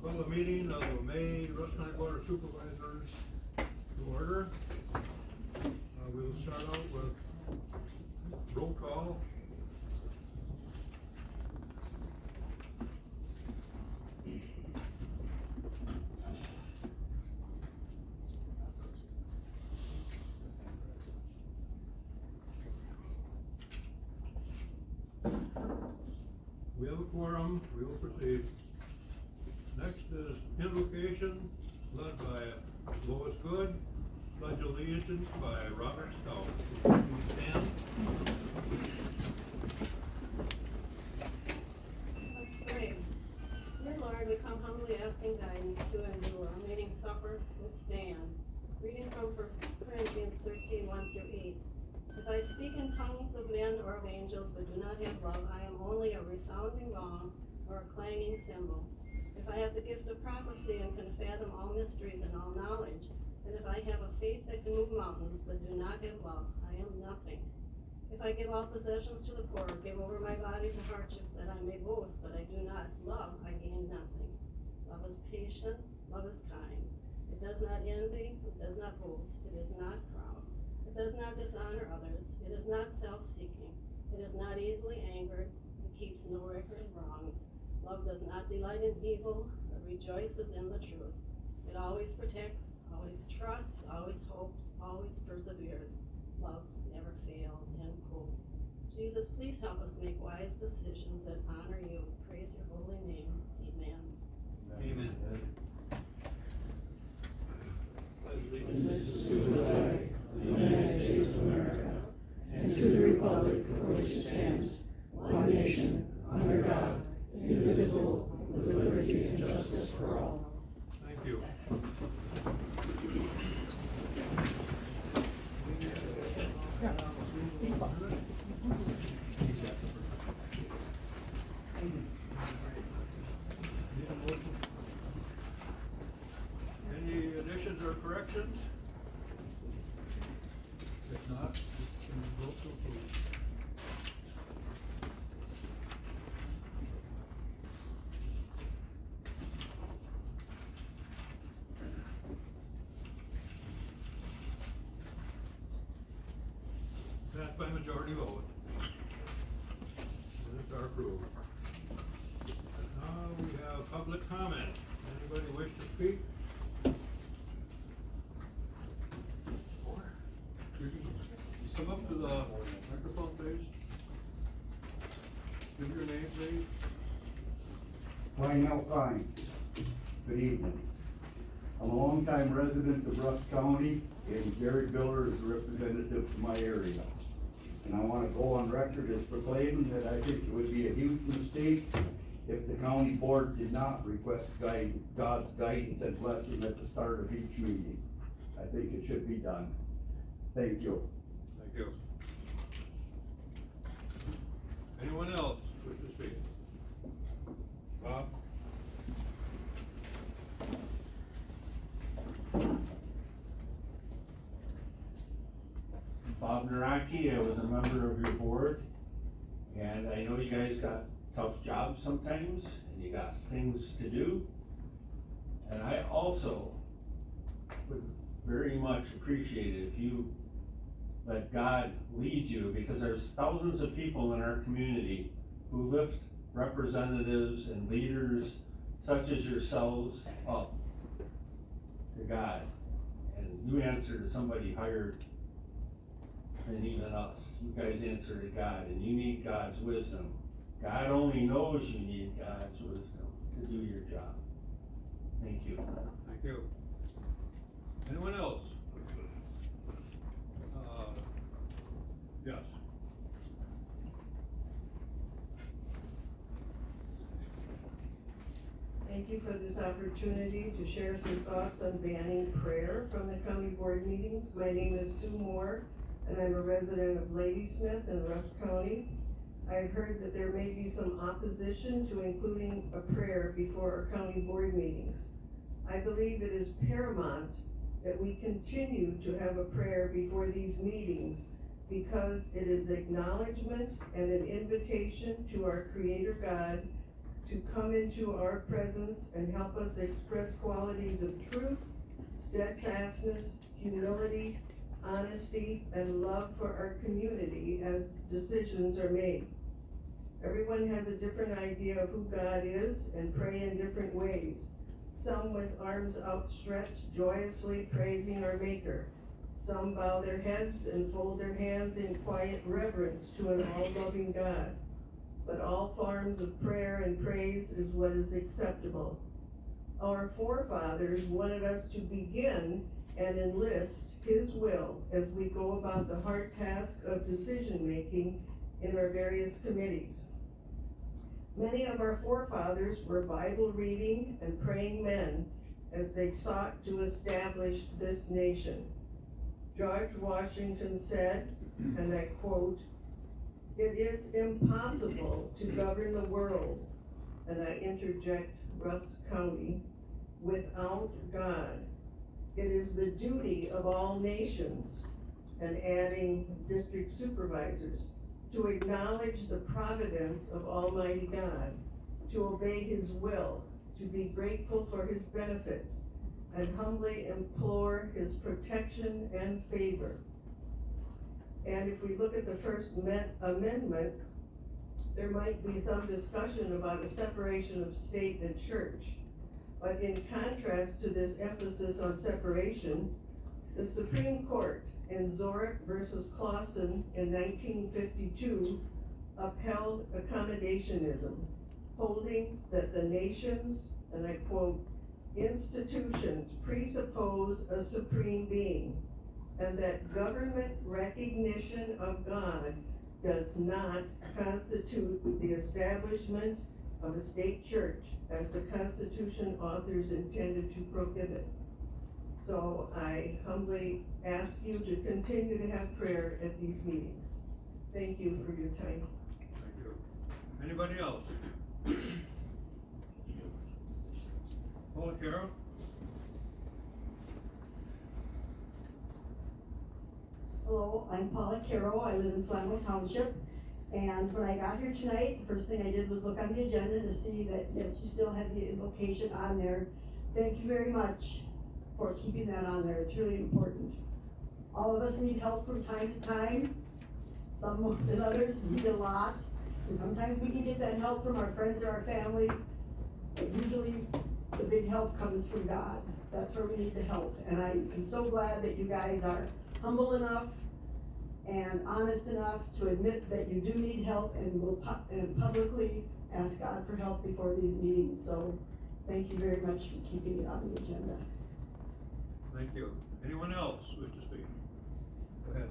Call the meeting of the May Rusk County Board of Supervisors to order. We will start out with roll call. We have a quorum, we will proceed. Next is invocation, led by Lois Good, pledge allegiance by Robert Stout. Please stand. Let's pray. Dear Lord, we come humbly asking guidance to endure, meaning suffer, withstand. Reading from 1 Corinthians 13, 1-8. If I speak in tongues of men or of angels but do not have love, I am only a resounding gong or a clanging cymbal. If I have the gift of prophecy and can fathom all mysteries and all knowledge, and if I have a faith that can move mountains but do not have love, I am nothing. If I give all possessions to the poor, give over my body to hardships that I may boast, but I do not love, I gain nothing. Love is patient, love is kind. It does not envy, it does not boast, it is not proud. It does not dishonor others, it is not self-seeking, it is not easily angered, it keeps no record of wrongs. Love does not delight in evil, but rejoices in the truth. It always protects, always trusts, always hopes, always perseveres. Love never fails, end quote. Jesus, please help us make wise decisions that honor you. Praise your holy name. Amen. Amen. Allegiance to the flag of the United States of America, and to the republic for which it stands, one nation, under God, indivisible, with liberty and justice for all. Thank you. Any additions or corrections? If not, we can vote to approve. Passed by majority vote. Minutes are approved. Now we have public comment. Anybody wish to speak? Come up to the microphone, please. Give your name, please. Lionel Fine. Good evening. I'm a longtime resident of Rusk County, and Gary Biller is a representative from my area. And I want to go on record as proclaiming that I think it would be a huge mistake if the county board did not request God's guidance and blessing at the start of each meeting. I think it should be done. Thank you. Thank you. Anyone else wish to speak? Bob? Bob Naraki, I was a member of your board, and I know you guys got tough jobs sometimes, and you got things to do. And I also would very much appreciate it if you let God lead you, because there's thousands of people in our community who lift representatives and leaders such as yourselves up to God. And you answer to somebody higher than even us. You guys answer to God, and you need God's wisdom. God only knows you need God's wisdom to do your job. Thank you. Thank you. Anyone else? Yes. Thank you for this opportunity to share some thoughts on banning prayer from the county board meetings. My name is Sue Moore, and I'm a resident of Ladysmith in Rusk County. I've heard that there may be some opposition to including a prayer before our county board meetings. I believe it is paramount that we continue to have a prayer before these meetings, because it is acknowledgement and an invitation to our Creator God to come into our presence and help us express qualities of truth, steadfastness, humility, honesty, and love for our community as decisions are made. Everyone has a different idea of who God is and pray in different ways. Some with arms outstretched, joyously praising our Maker. Some bow their heads and fold their hands in quiet reverence to an all-loving God. But all forms of prayer and praise is what is acceptable. Our forefathers wanted us to begin and enlist His will as we go about the hard task of decision-making in our various committees. Many of our forefathers were Bible-reading and praying men as they sought to establish this nation. George Washington said, and I quote, "It is impossible to govern the world," and I interject Rusk County, "without God. It is the duty of all nations," and adding district supervisors, "to acknowledge the providence of Almighty God, to obey His will, to be grateful for His benefits, and humbly implore His protection and favor." And if we look at the First Amendment, there might be some discussion about a separation of state and church. But in contrast to this emphasis on separation, the Supreme Court in Zurich versus Clausen in 1952 upheld accommodationism, holding that the nations, and I quote, "institutions presuppose a supreme being, and that government recognition of God does not constitute the establishment of a state church as the Constitution authors intended to prohibit." So I humbly ask you to continue to have prayer at these meetings. Thank you for your time. Thank you. Anybody else? Paula Carroll? Hello, I'm Paula Caro. I live in Flambeau Township. And when I got here tonight, the first thing I did was look on the agenda to see that, yes, you still had the invocation on there. Thank you very much for keeping that on there. It's really important. All of us need help from time to time. Some more than others need a lot. And sometimes we can get that help from our friends or our family. But usually the big help comes from God. That's where we need the help. And I'm so glad that you guys are humble enough and honest enough to admit that you do need help, and will publicly ask God for help before these meetings. So thank you very much for keeping it on the agenda. Thank you. Anyone else wish to speak? Go ahead.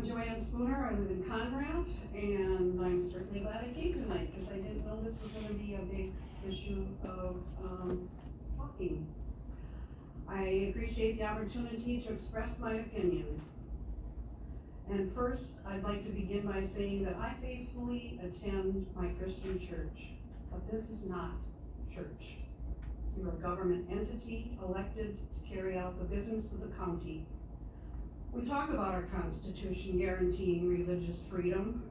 I'm Joanne Spooner, I live in Conrad, and I'm certainly glad I came tonight, because I didn't know this was gonna be a big issue of, talking. I appreciate the opportunity to express my opinion. And first, I'd like to begin by saying that I faithfully attend my Christian church, but this is not church. You're a government entity elected to carry out the business of the county. We talk about our Constitution guaranteeing religious freedom,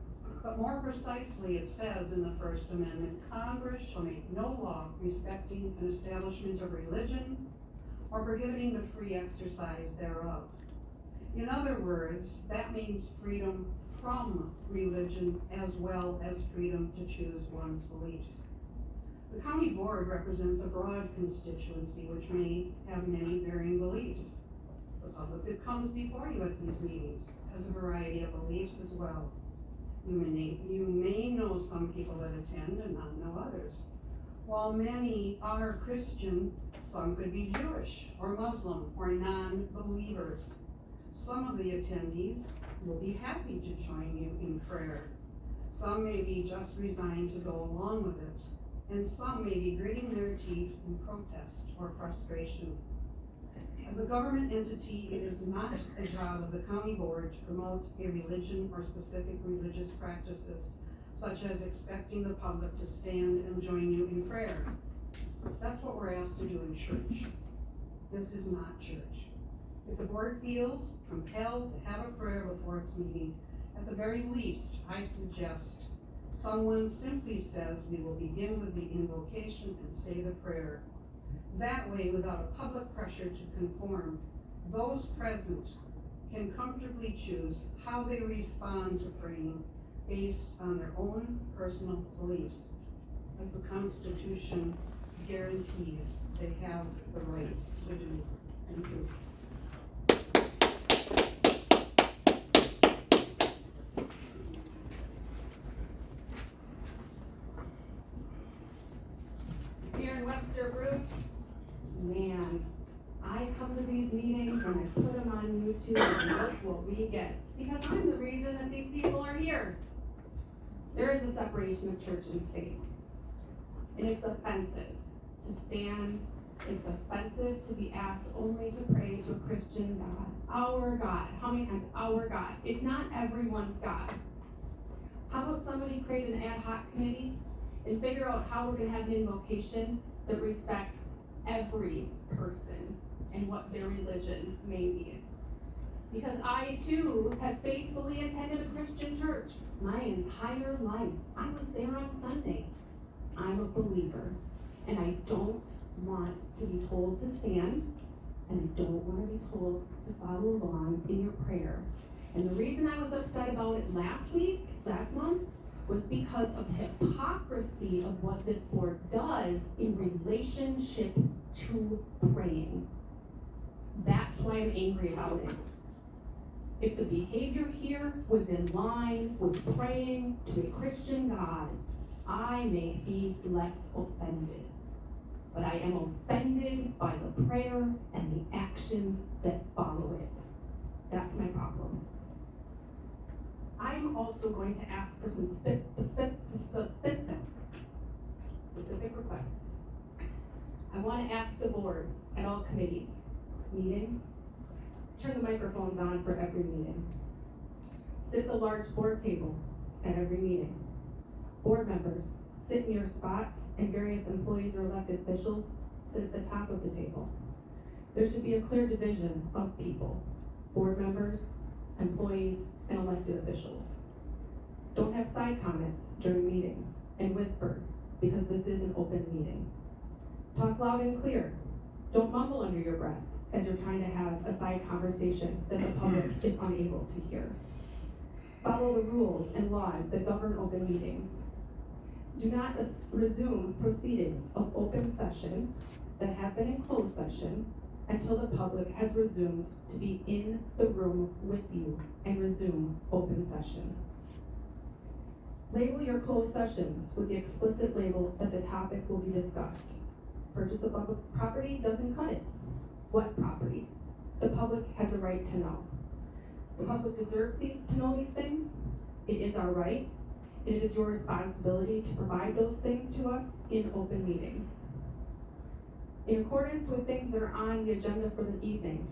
but more precisely it says in the First Amendment, Congress shall make no law respecting an establishment of religion or prohibiting the free exercise thereof. In other words, that means freedom from religion as well as freedom to choose one's beliefs. The county board represents a broad constituency which may have many varying beliefs. The public that comes before you at these meetings has a variety of beliefs as well. You may know some people that attend and not know others. While many are Christian, some could be Jewish or Muslim or non-believers. Some of the attendees will be happy to join you in prayer. Some may be just resigned to go along with it, and some may be gritting their teeth in protest or frustration. As a government entity, it is not the job of the county board to promote a religion or specific religious practices, such as expecting the public to stand and join you in prayer. That's what we're asked to do in church. This is not church. If the board feels compelled to have a prayer before its meeting, at the very least, I suggest someone simply says we will begin with the invocation and say the prayer. That way, without a public pressure to conform, those present can comfortably choose how they respond to praying based on their own personal beliefs, as the Constitution guarantees they have the right to do. Thank you. Webster Bruce, man, I come to these meetings and I put them on YouTube and look what we get. Because I'm the reason that these people are here. There is a separation of church and state. And it's offensive to stand, it's offensive to be asked only to pray to a Christian God. Our God. How many times? Our God. It's not everyone's God. How about somebody create an ad hoc committee and figure out how we're gonna have an invocation that respects every person and what their religion may be. Because I too have faithfully attended a Christian church my entire life. I was there on Sunday. I'm a believer, and I don't want to be told to stand, and I don't want to be told to follow along in your prayer. And the reason I was upset about it last month, was because of the hypocrisy of what this board does in relationship to praying. That's why I'm angry about it. If the behavior here was in line with praying to a Christian God, I may be less offended. But I am offended by the prayer and the actions that follow it. That's my problem. I'm also going to ask for some specific requests. I want to ask the board at all committees, meetings, turn the microphones on for every meeting. Sit at the large board table at every meeting. Board members, sit in your spots, and various employees or elected officials sit at the top of the table. There should be a clear division of people, board members, employees, and elected officials. Don't have side comments during meetings and whisper, because this is an open meeting. Talk loud and clear. Don't mumble under your breath as you're trying to have a side conversation that the public is unable to hear. Follow the rules and laws that govern open meetings. Do not resume proceedings of open session that have been in closed session until the public has resumed to be in the room with you and resume open session. Label your closed sessions with the explicit label that the topic will be discussed. Purchase of property doesn't cut it. What property? The public has a right to know. The public deserves to know these things. It is our right, and it is your responsibility to provide those things to us in open meetings. In accordance with things that are on the agenda for the evening,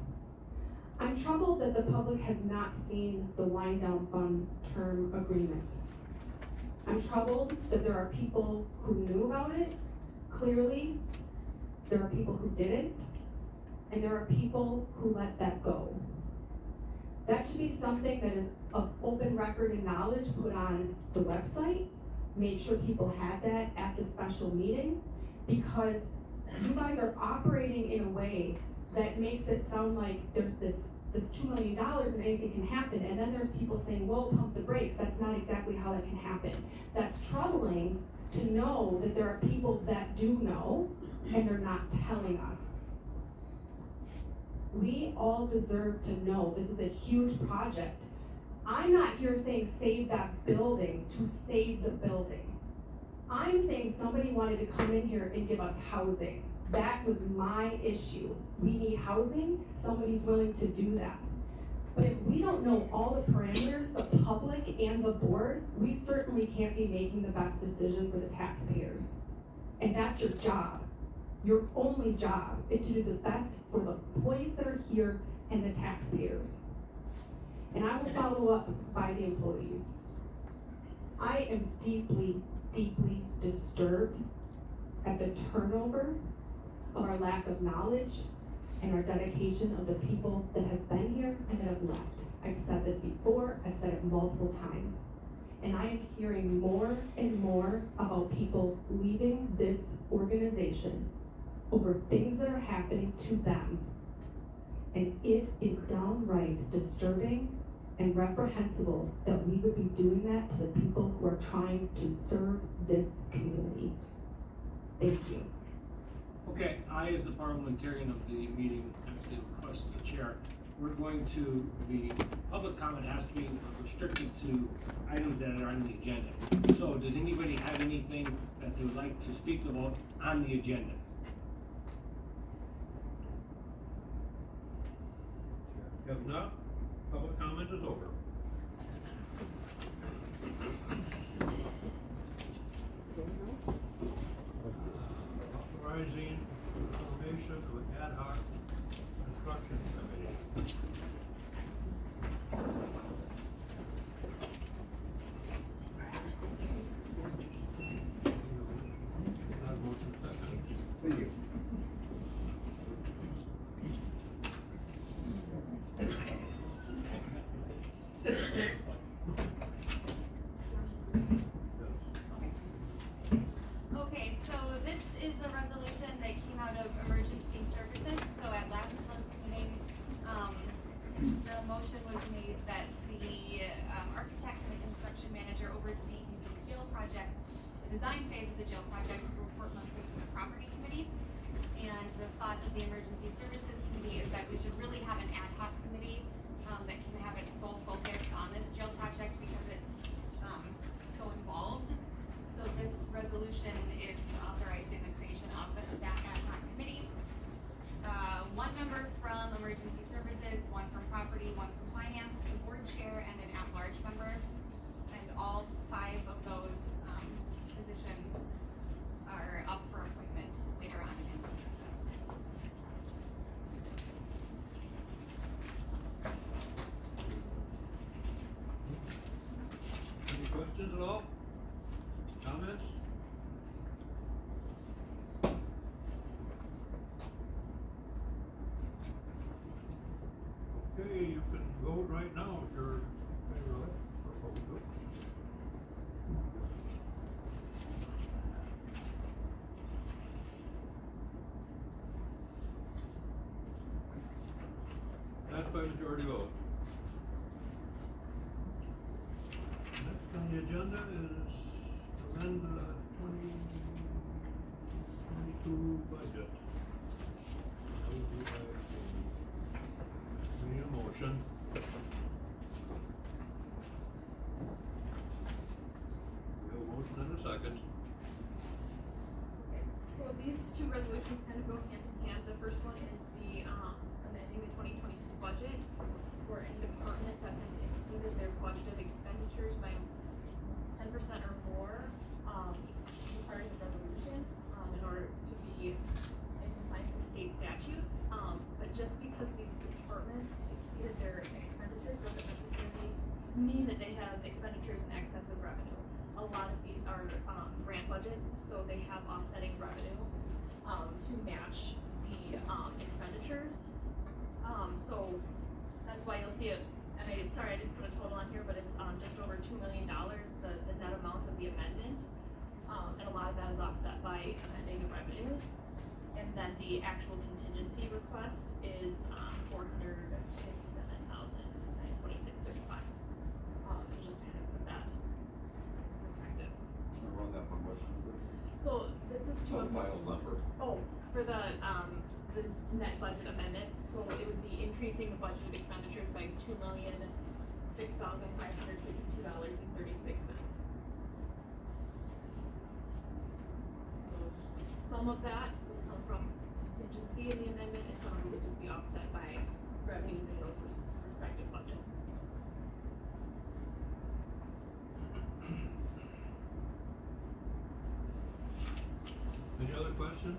I'm troubled that the public has not seen the wind down fund term agreement. I'm troubled that there are people who knew about it clearly, there are people who didn't, and there are people who let that go. That should be something that is of open record and knowledge put on the website, made sure people had that at the special meeting, because you guys are operating in a way that makes it sound like there's this $2 million and anything can happen, and then there's people saying, whoa, pump the brakes. That's not exactly how that can happen. That's troubling to know that there are people that do know, and they're not telling us. We all deserve to know this is a huge project. I'm not here saying save that building to save the building. I'm saying somebody wanted to come in here and give us housing. That was my issue. We need housing, somebody's willing to do that. But if we don't know all the parameters, the public and the board, we certainly can't be making the best decision for the taxpayers. And that's your job. Your only job is to do the best for the employees that are here and the taxpayers. And I will follow up by the employees. I am deeply, deeply disturbed at the turnover of our lack of knowledge and our dedication of the people that have been here and that have left. I've said this before, I've said it multiple times. And I am hearing more and more about people leaving this organization over things that are happening to them. And it is downright disturbing and reprehensible that we would be doing that to the people who are trying to serve this community. Thank you. Okay, I, as the parliamentarian of the meeting, at the request of the chair, we're going to, the public comment has to be restricted to items that are on the agenda. So does anybody have anything that they would like to speak about on the agenda? If not, public comment is over. Authorizing formation of an ad hoc construction committee. Not a motion second. Thank you. Okay, so this is a resolution that came out of emergency services, so at last month's meeting, the motion was made that the architect and the construction manager overseeing the jail project, the design phase of the jail project, will report monthly to the property committee. And the thought of the emergency services committee is that we should really have an ad hoc committee that can have its sole focus on this jail project because it's so involved. So this resolution is authorizing the creation of that ad hoc committee. One member from emergency services, one from property, one from finance, the board chair, and an at-large member. And all 5 of those positions are up for appointment later on in the agenda. Any questions at all? Comments? Okay, you can vote right now if you're in favor of it, or opposed to it. That's by majority vote. Next on the agenda is amend the 2022 budget. We need a motion. We have a motion and a second. So these 2 resolutions kind of go hand in hand. The first one is the amending the 2022 budget. for any department that has exceeded their budgeted expenditures by 10% or more, as part of the resolution, in order to be in compliance with state statutes. But just because these departments exceeded their expenditures doesn't necessarily mean that they have expenditures in excess of revenue. A lot of these are, grant budgets, so they have offsetting revenue, to match the, expenditures. So that's why you'll see it, and I'm sorry, I didn't put a total on here, but it's, just over $2 million, the net amount of the amendment. And a lot of that is offset by amending the revenues. And then the actual contingency request is, $457,926.35. So just to kind of put that in perspective. I run that one, what is it? So this is to. File number. Oh, for the net budget amendment, so it would be increasing the budgeted expenditures by $2,006,552.36. So some of that would come from contingency in the amendment, and some of it would just be offset by revenues in those respective budgets. Any other questions?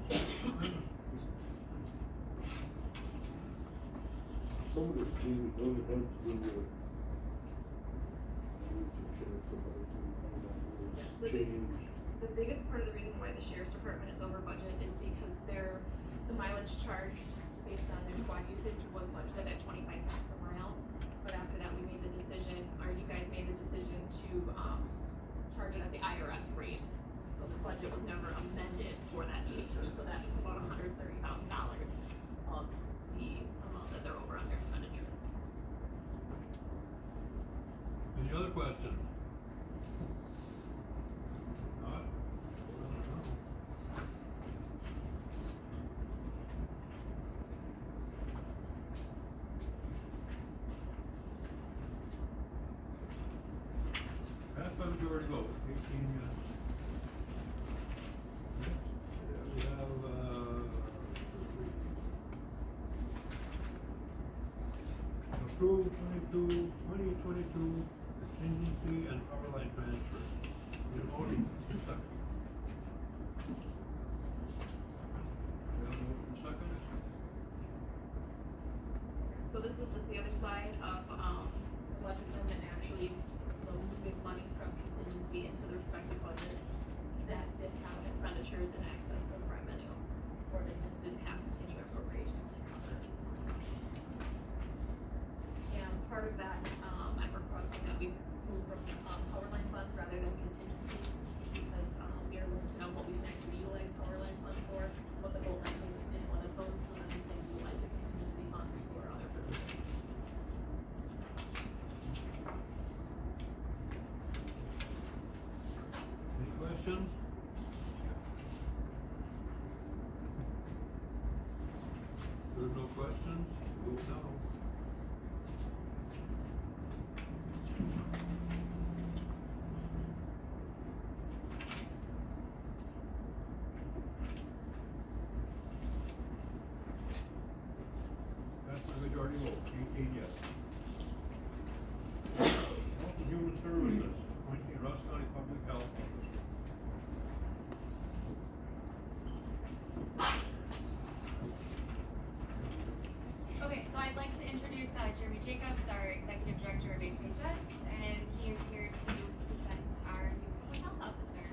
Some of this thing doesn't have to do with. Yes, Change. the biggest part of the reason why the sheriff's department is over budget is because the mileage charged based on their squad usage was budgeted at 25 cents per mile. But after that, we made the decision, or you guys made the decision to, charge it at the IRS rate. So the budget was never amended for that change, so that was about $130,000 of the amount that they're over on their expenditures. Any other questions? Not? Passed by majority vote, 18 yes. Next, we have, approve 2022 contingency and power line transfers. Need a motion? Second. We have a motion second? So this is just the other side of, the budget amendment, actually, moving money from contingency into the respective budgets that did have expenditures in excess of revenue, or they just didn't have continuing appropriations to cover. And part of that, I'm requesting that we move from, power line funds rather than contingency, because, we are limited on what we can actually utilize power line funds for, but the goal line is one of those, so that we can utilize the contingency funds for other purposes. Any questions? There's no questions, vote no. Passed by majority vote, 18 yes. Health and Human Services, appointing Rusk County Public Health Officer. Okay, so I'd like to introduce Jeremy Jacobs, our Executive Director of HHS, and he is here to present our new public health officer.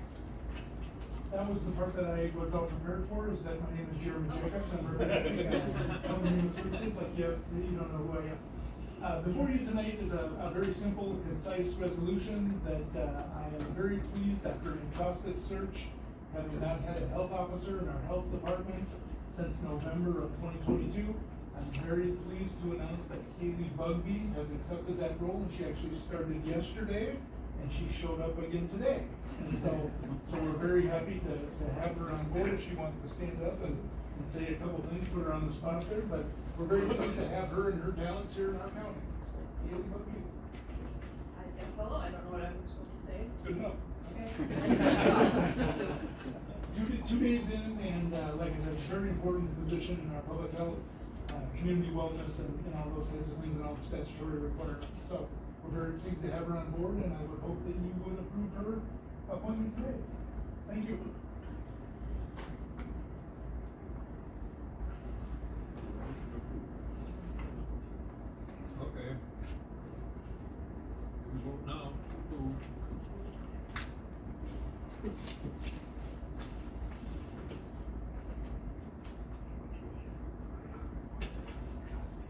That was the part that I was all prepared for, is that my name is Jeremy Jacobs, I'm representing Health and Human Services, like you don't know who I am. Before you tonight is a very simple and concise resolution that I am very pleased after an exhaustive search, having not had a health officer in our health department since November of 2022. I'm very pleased to announce that Kaylee Bugby has accepted that role, and she actually started yesterday, and she showed up again today. And so we're very happy to have her on board. If she wants to stand up and say a couple things, put her on the spot there, but we're very pleased to have her and her talents here in our county. So, Kaylee Bugby. I guess hello, I don't know what I'm supposed to say. Good enough. Okay. Two days in, and like I said, it's a very important position in our public health. community wellness and all those kinds of things and all the statutory requirements. So we're very pleased to have her on board, and I would hope that you would approve her appointment today. Thank you. Okay. We vote now.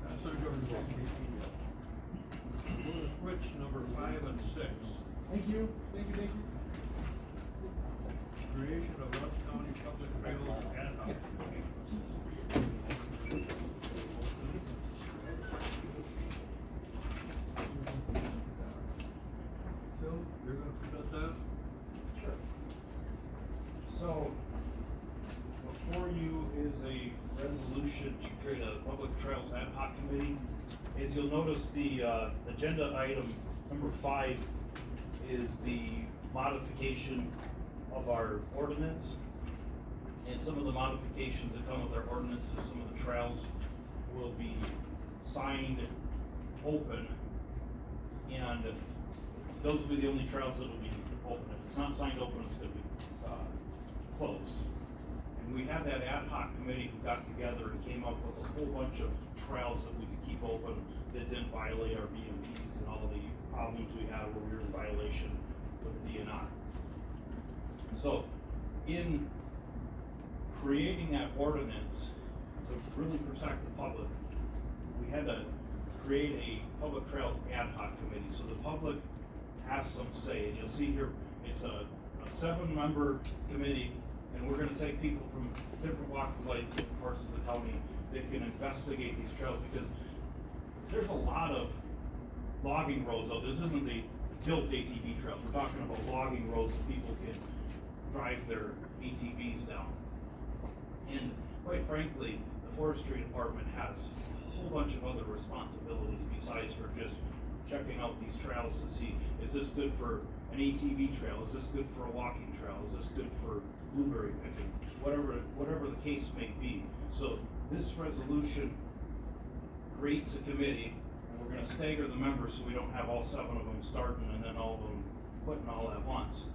That's not good. We're gonna switch number 5 and 6. Thank you. Thank you, thank you. Creation of Rusk County Public Trails Ad Hoc Committee. Phil, you're gonna present that? Sure. So, before you is a resolution to create a public trails ad hoc committee. As you'll notice, the agenda item number 5 is the modification of our ordinance. And some of the modifications that come with our ordinances, some of the trails will be signed open, and those will be the only trails that will be open. If it's not signed open, it's gonna be closed. And we had that ad hoc committee who got together and came up with a whole bunch of trails that we could keep open that didn't violate our BMPs and all the problems we had where we were in violation with the DNR. So, in creating that ordinance to really protect the public, we had to create a public trails ad hoc committee, so the public has some say. And you'll see here, it's a 7-member committee, and we're gonna take people from different walks of life, different parts of the county that can investigate these trails, because there's a lot of logging roads out. This isn't the built ATV trails. We're talking about logging roads that people can drive their ATVs down. And quite frankly, the forestry department has a whole bunch of other responsibilities besides for just checking out these trails to see, is this good for an ATV trail? Is this good for a walking trail? Is this good for blueberry picking? Whatever the case may be. So this resolution creates a committee, and we're gonna stagger the members so we don't have all 7 of them starting and then all of them quitting all at once.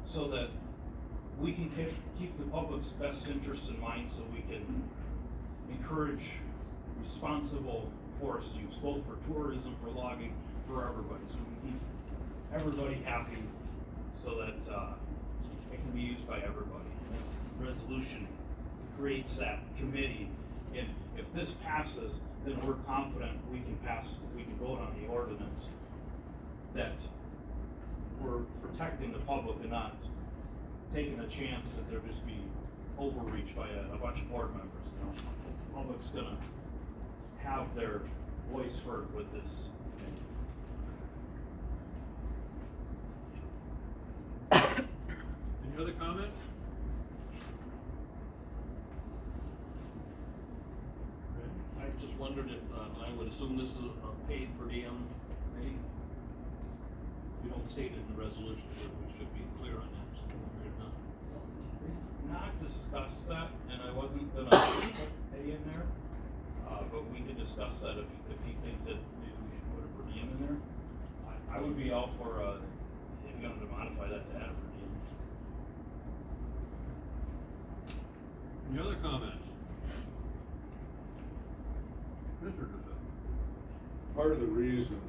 So that we can keep the public's best interest in mind, so we can encourage responsible forest use, both for tourism, for logging, for everybody. So we can keep everybody happy so that it can be used by everybody. This resolution creates that committee, and if this passes, then we're confident we can vote on the ordinance that we're protecting the public and not taking a chance that there'll just be overreach by a bunch of board members. You know, the public's gonna have their voice heard with this. Any other comments? I just wondered if, I would assume this is a paid per diem committee? We don't state it in the resolution, but we should be clear on that, so we're not. We've not discussed that, and I wasn't gonna put pay in there, but we could discuss that if you think that maybe we should put a per diem in there. I would be all for, if you wanted to modify that to add a per diem. Any other comments? Mr. DeFeo. Part of the reason,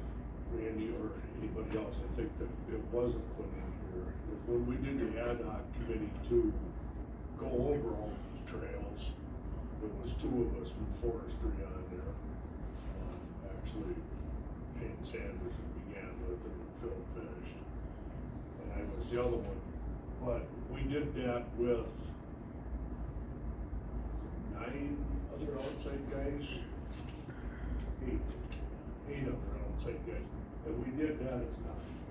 Randy or anybody else, I think that it wasn't put in here, is when we did the ad hoc committee to go over all these trails, there was 2 of us from forestry on there. Actually, Shane Sanders began with it and Phil finished. And I was the other one, but we did that with 9 other outside guys. 8 other outside guys, and we did that as nothing.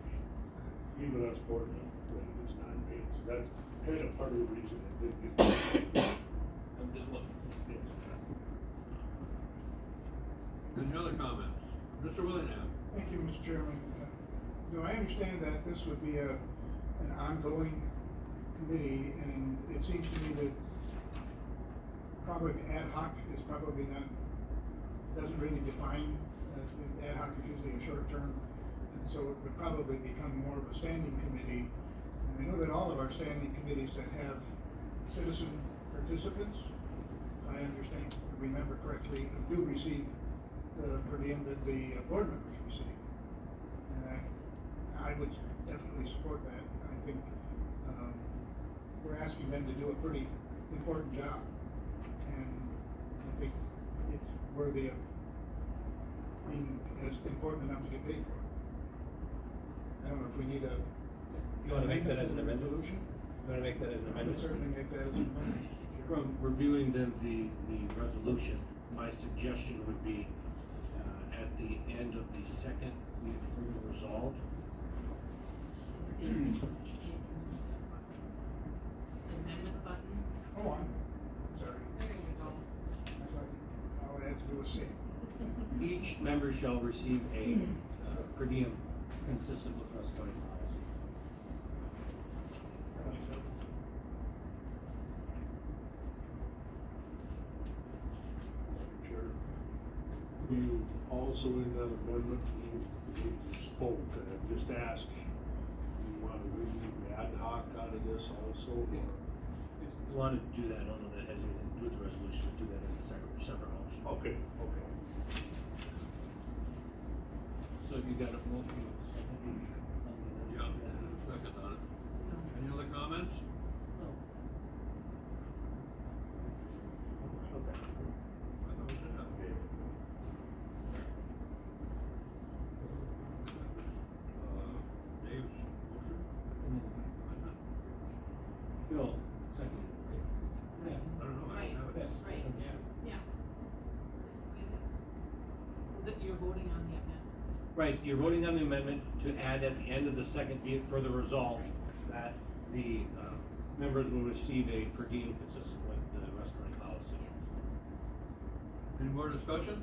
Even us board members, it's not paid, so that's kind of part of the reason it didn't get. I'm just looking. Any other comments? Mr. Willingham. Thank you, Mr. Chairman. No, I understand that this would be an ongoing committee, and it seems to me that probably ad hoc is probably not doesn't really define, ad hoc is usually a short term, and so it would probably become more of a standing committee. And I know that all of our standing committees that have citizen participants, if I understand, remember correctly, do receive the per diem that the board members receive. And I would definitely support that. I think, we're asking them to do a pretty important job. And I think it's worthy of being as important enough to get paid for. I don't know if we need a. You wanna make that as an amendment? Resolution? You wanna make that as an I would amendment? certainly make that as an amendment. From reviewing the resolution, my suggestion would be, at the end of the second, we resolved. Amendment button. Oh, I'm sorry. There you go. I thought all I had to do was say it. Each member shall receive a per diem consistent with Rusk County policy. I like that. Mr. Chair, you also in that amendment, you spoke, and I'm just asking, you wanna remove the ad hoc out of this also, or? If you want to do that, I don't know that has anything to do with the resolution, but do that as a separate motion. Okay, okay. So you got a motion? Yeah, second on it. Any other comments? Okay. I know we did have a game. Dave's motion? Phil, second. Yeah. I don't know, I Right, don't have it. Yes. right, yeah. This way it is. So that you're voting on the amendment. Right, you're voting on the amendment to add at the end of the second, be it further resolved, that the, members will receive a per diem consistent with the Rusk County policy. Yes. Any more discussion?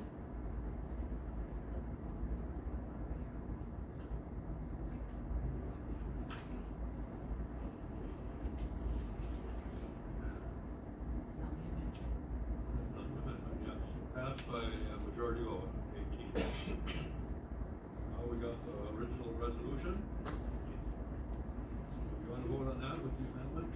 Yes, passed by a majority of 18. Now we got the original resolution. You wanna vote on that with the amendment?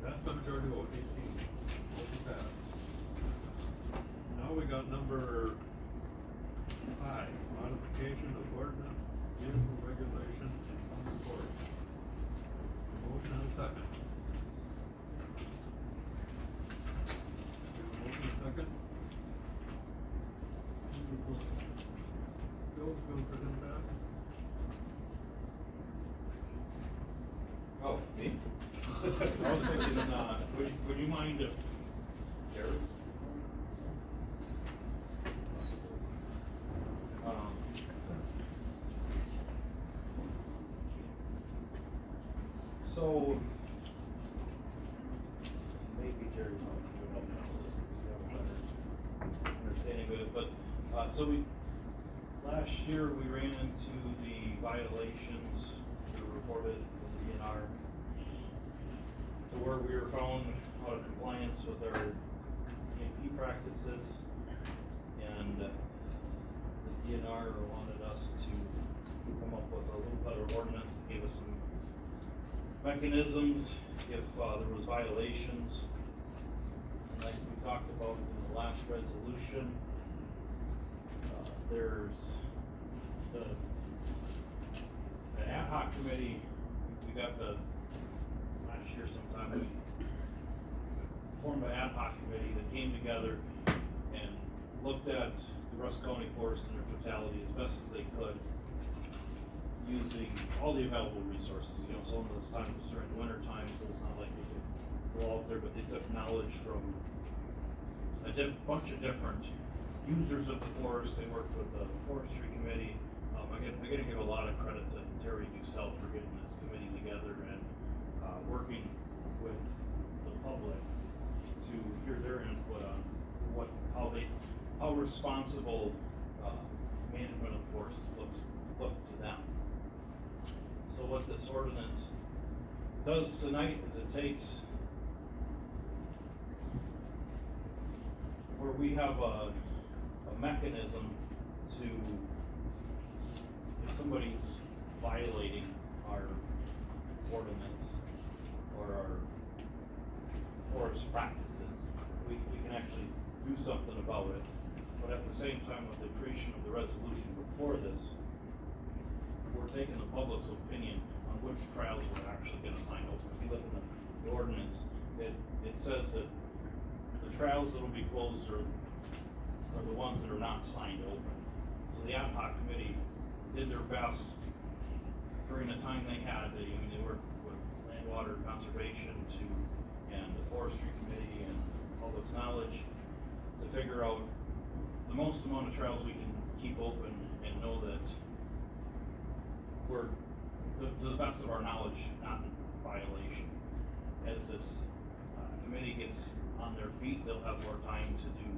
That's by majority vote, 18. Motion passed. Now we got number 5, modification of ordinance, vehicle regulation in public courts. Motion and second. Motion and second. Phil's gonna present that. Oh, me? I was thinking, would you mind if Jared? So, maybe Jared would help me out with this, because you have a better understanding of it, but, so last year we ran into the violations that were reported with the DNR, to where we were found out of compliance with our EMP practices, and the DNR wanted us to come up with a little better ordinance that gave us some mechanisms if there was violations. And like we talked about in the last resolution, there's the ad hoc committee, we got the, last year sometime, we formed an ad hoc committee that came together and looked at the Rusk County Forest in their totality as best as they could, using all the available resources. You know, some of this time was during the winter time, so it's not like we could go out there, but they took knowledge from a bunch of different users of the forest. They worked with the forestry committee. I gotta give a lot of credit to Terry Dussel for getting this committee together and working with the public to hear their input on how how responsible, management of the forest look to them. So what this ordinance does tonight is it takes where we have a mechanism to, if somebody's violating our ordinance or our forest practices, we can actually do something about it. But at the same time, with the creation of the resolution before this, we're taking the public's opinion on which trails we're actually gonna sign open. If you look in the ordinance, it says that the trails that will be closed are the ones that are not signed open. So the ad hoc committee did their best during the time they had. They worked with land, water, conservation and the forestry committee and public's knowledge to figure out the most amount of trails we can keep open and know that we're, to the best of our knowledge, not in violation. As this committee gets on their feet, they'll have more time to do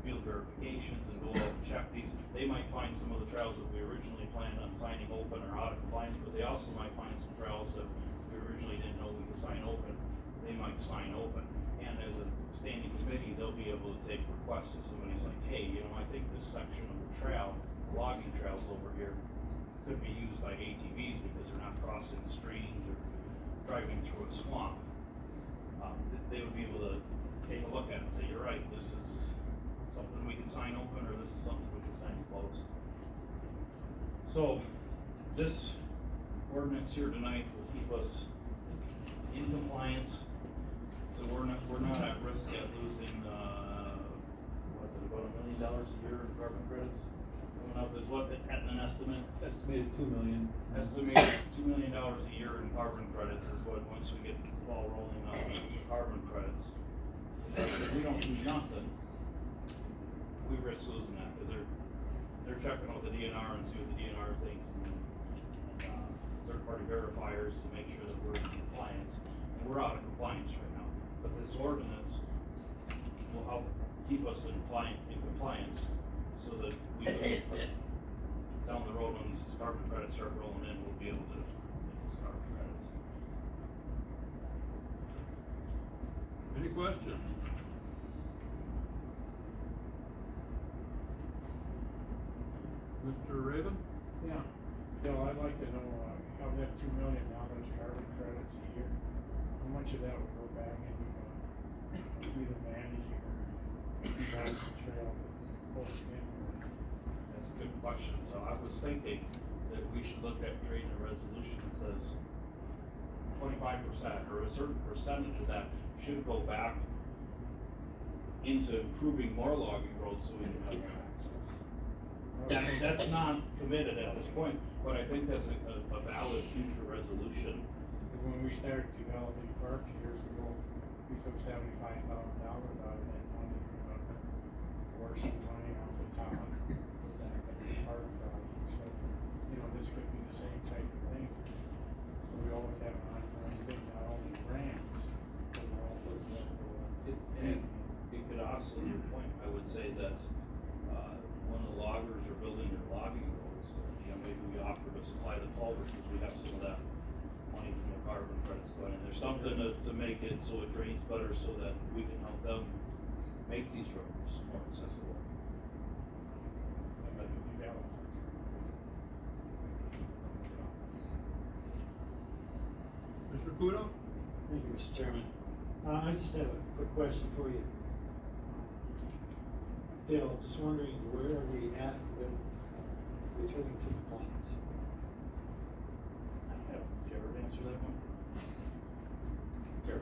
field verifications and go out and check these. They might find some of the trails that we originally planned on signing open are out of compliance, but they also might find some trails that we originally didn't know we could sign open. They might sign open. And as a standing committee, they'll be able to take requests if somebody's like, hey, I think this section of the trail, logging trails over here, could be used by ATVs because they're not crossing streams or driving through a swamp. They would be able to take a look at it and say, you're right, this is something we can sign open, or this is something we can sign closed. So, this ordinance here tonight will keep us in compliance. So we're not at risk at losing, was it about $1 million a year in carbon credits? Coming up is what, at an estimate? Estimated $2 million. Estimated $2 million a year in carbon credits is what, once we get the ball rolling on carbon credits. If we don't do nothing, we risk losing that, because they're checking out the DNR and see what the DNR thinks, and third-party verifiers to make sure that we're in compliance, and we're out of compliance right now. But this ordinance will help keep us in compliance, so that we down the road when these carbon credits start rolling in, we'll be able to get those carbon credits. Any questions? Mr. Raven? Yeah, Bill, I'd like to know, how that $2 million carbon credits a year, how much of that would go back into, either managing or driving trails that post in? That's a good question. So I was thinking that we should look at creating a resolution that says 25% or a certain percentage of that should go back into improving more logging roads so we can have more access. That's not committed at this point, but I think that's a valid future resolution. When we started developing parks years ago, we took $75,000 out of that money, forced money off the town, put back in the park projects. So, this could be the same type of thing. So we always have an ongoing thing, not only grants, but also And it could also, to your point, I would say that when the loggers are building their logging roads, maybe we offer to supply the culverts, because we have some of that money from the carbon credits going in. There's something to make it so it drains better, so that we can help them make these roads more accessible. Mr. Kudo? Thank you, Mr. Chairman. I just have a quick question for you. Phil, just wondering, where are we at with returning to compliance? Did you ever answer that one? Sure.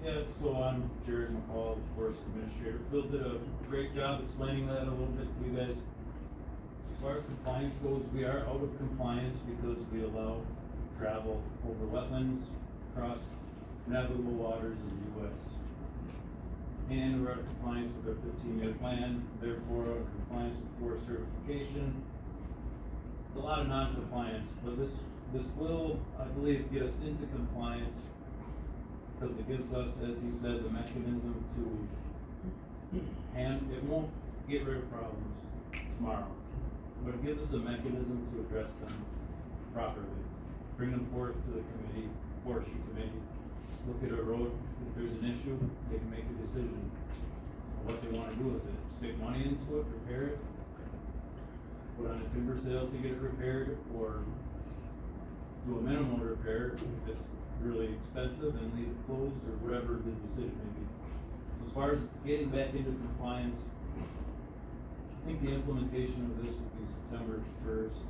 Yeah, so I'm Jared McCall, the Forest Administrator. Phil did a great job explaining that a little bit to you guys. As far as compliance goes, we are out of compliance because we allow travel over wetlands, across navigable waters in the U.S. And we're out of compliance with our 15-year plan, therefore out of compliance with forest certification. It's a lot of non-compliance, but this will, I believe, get us into compliance because it gives us, as he said, the mechanism to it won't get rid of problems tomorrow, but it gives us a mechanism to address them properly. Bring them forth to the committee, forestry committee, look at a road, if there's an issue, they can make a decision on what they wanna do with it. Stick money into it, repair it, put on a timber sale to get it repaired, or do a minimal repair if it's really expensive and leave it closed, or whatever the decision may be. So as far as getting back into compliance, I think the implementation of this will be September first.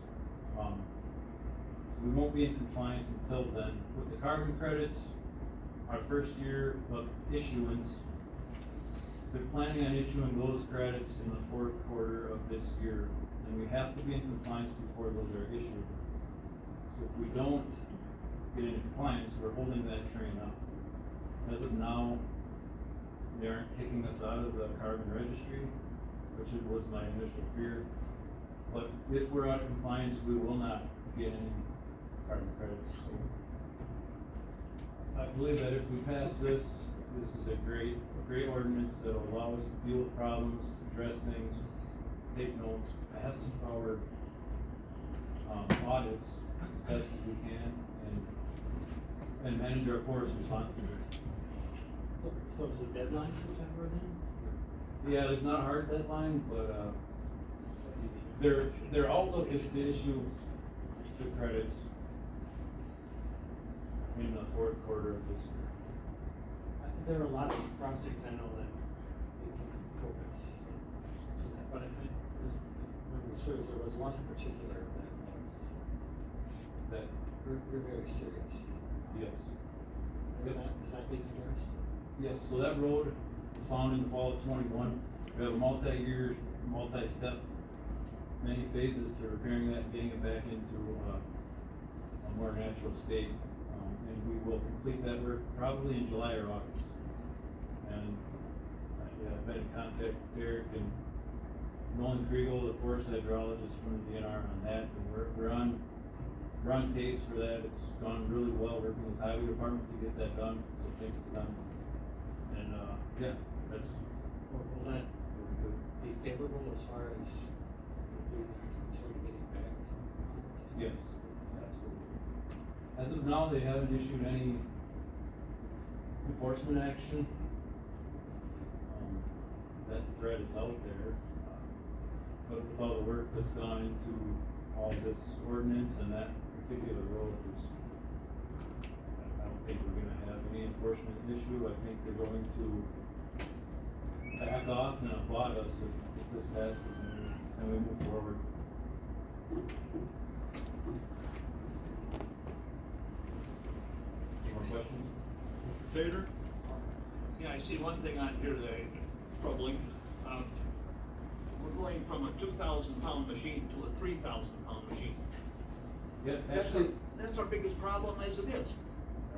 We won't be in compliance until then. With the carbon credits, our first year of issuance, they're planning on issuing those credits in the fourth quarter of this year, and we have to be in compliance before those are issued. So if we don't get into compliance, we're holding that train up. As of now, they aren't kicking us out of the carbon registry, which was my initial fear. But if we're out of compliance, we will not get any carbon credits. So I believe that if we pass this, this is a great ordinance that will allow us to deal with problems, address things, take notes, pass our audits as best as we can, and manage our forest responsibly. So is the deadline September then? Yeah, there's not a hard deadline, but their outlook is to issue the credits in the fourth quarter of this year. There are a lot of projects I know that we can focus on that, but I think, memory serves, there was one in particular that we're very serious. Yes. Is that being addressed? Yes, so that road was found in the fall of '21. We have a multi-year, multi-step, many phases to repairing that, getting it back into a more natural state. And we will complete that work probably in July or August. And yeah, I've been in contact with Derek and Nolan Kriegel, the forest hydrologist from the DNR on that, and we're on pace for that. It's gone really well working with the highway department to get that done, so thanks to them. And yeah, that's. Will that be favorable as far as being concerned getting back? Yes, absolutely. As of now, they haven't issued any enforcement action. That threat is out there, but with all the work that's gone into all this ordinance and that particular road, I don't think we're gonna have any enforcement issue. I think they're going to back off and applaud us if this passes and we move forward. Any more questions? Mr. Tater? Yeah, I see one thing on here that is troubling. We're going from a 2,000-pound machine to a 3,000-pound machine. Yeah, Actually, that's our biggest problem as it is.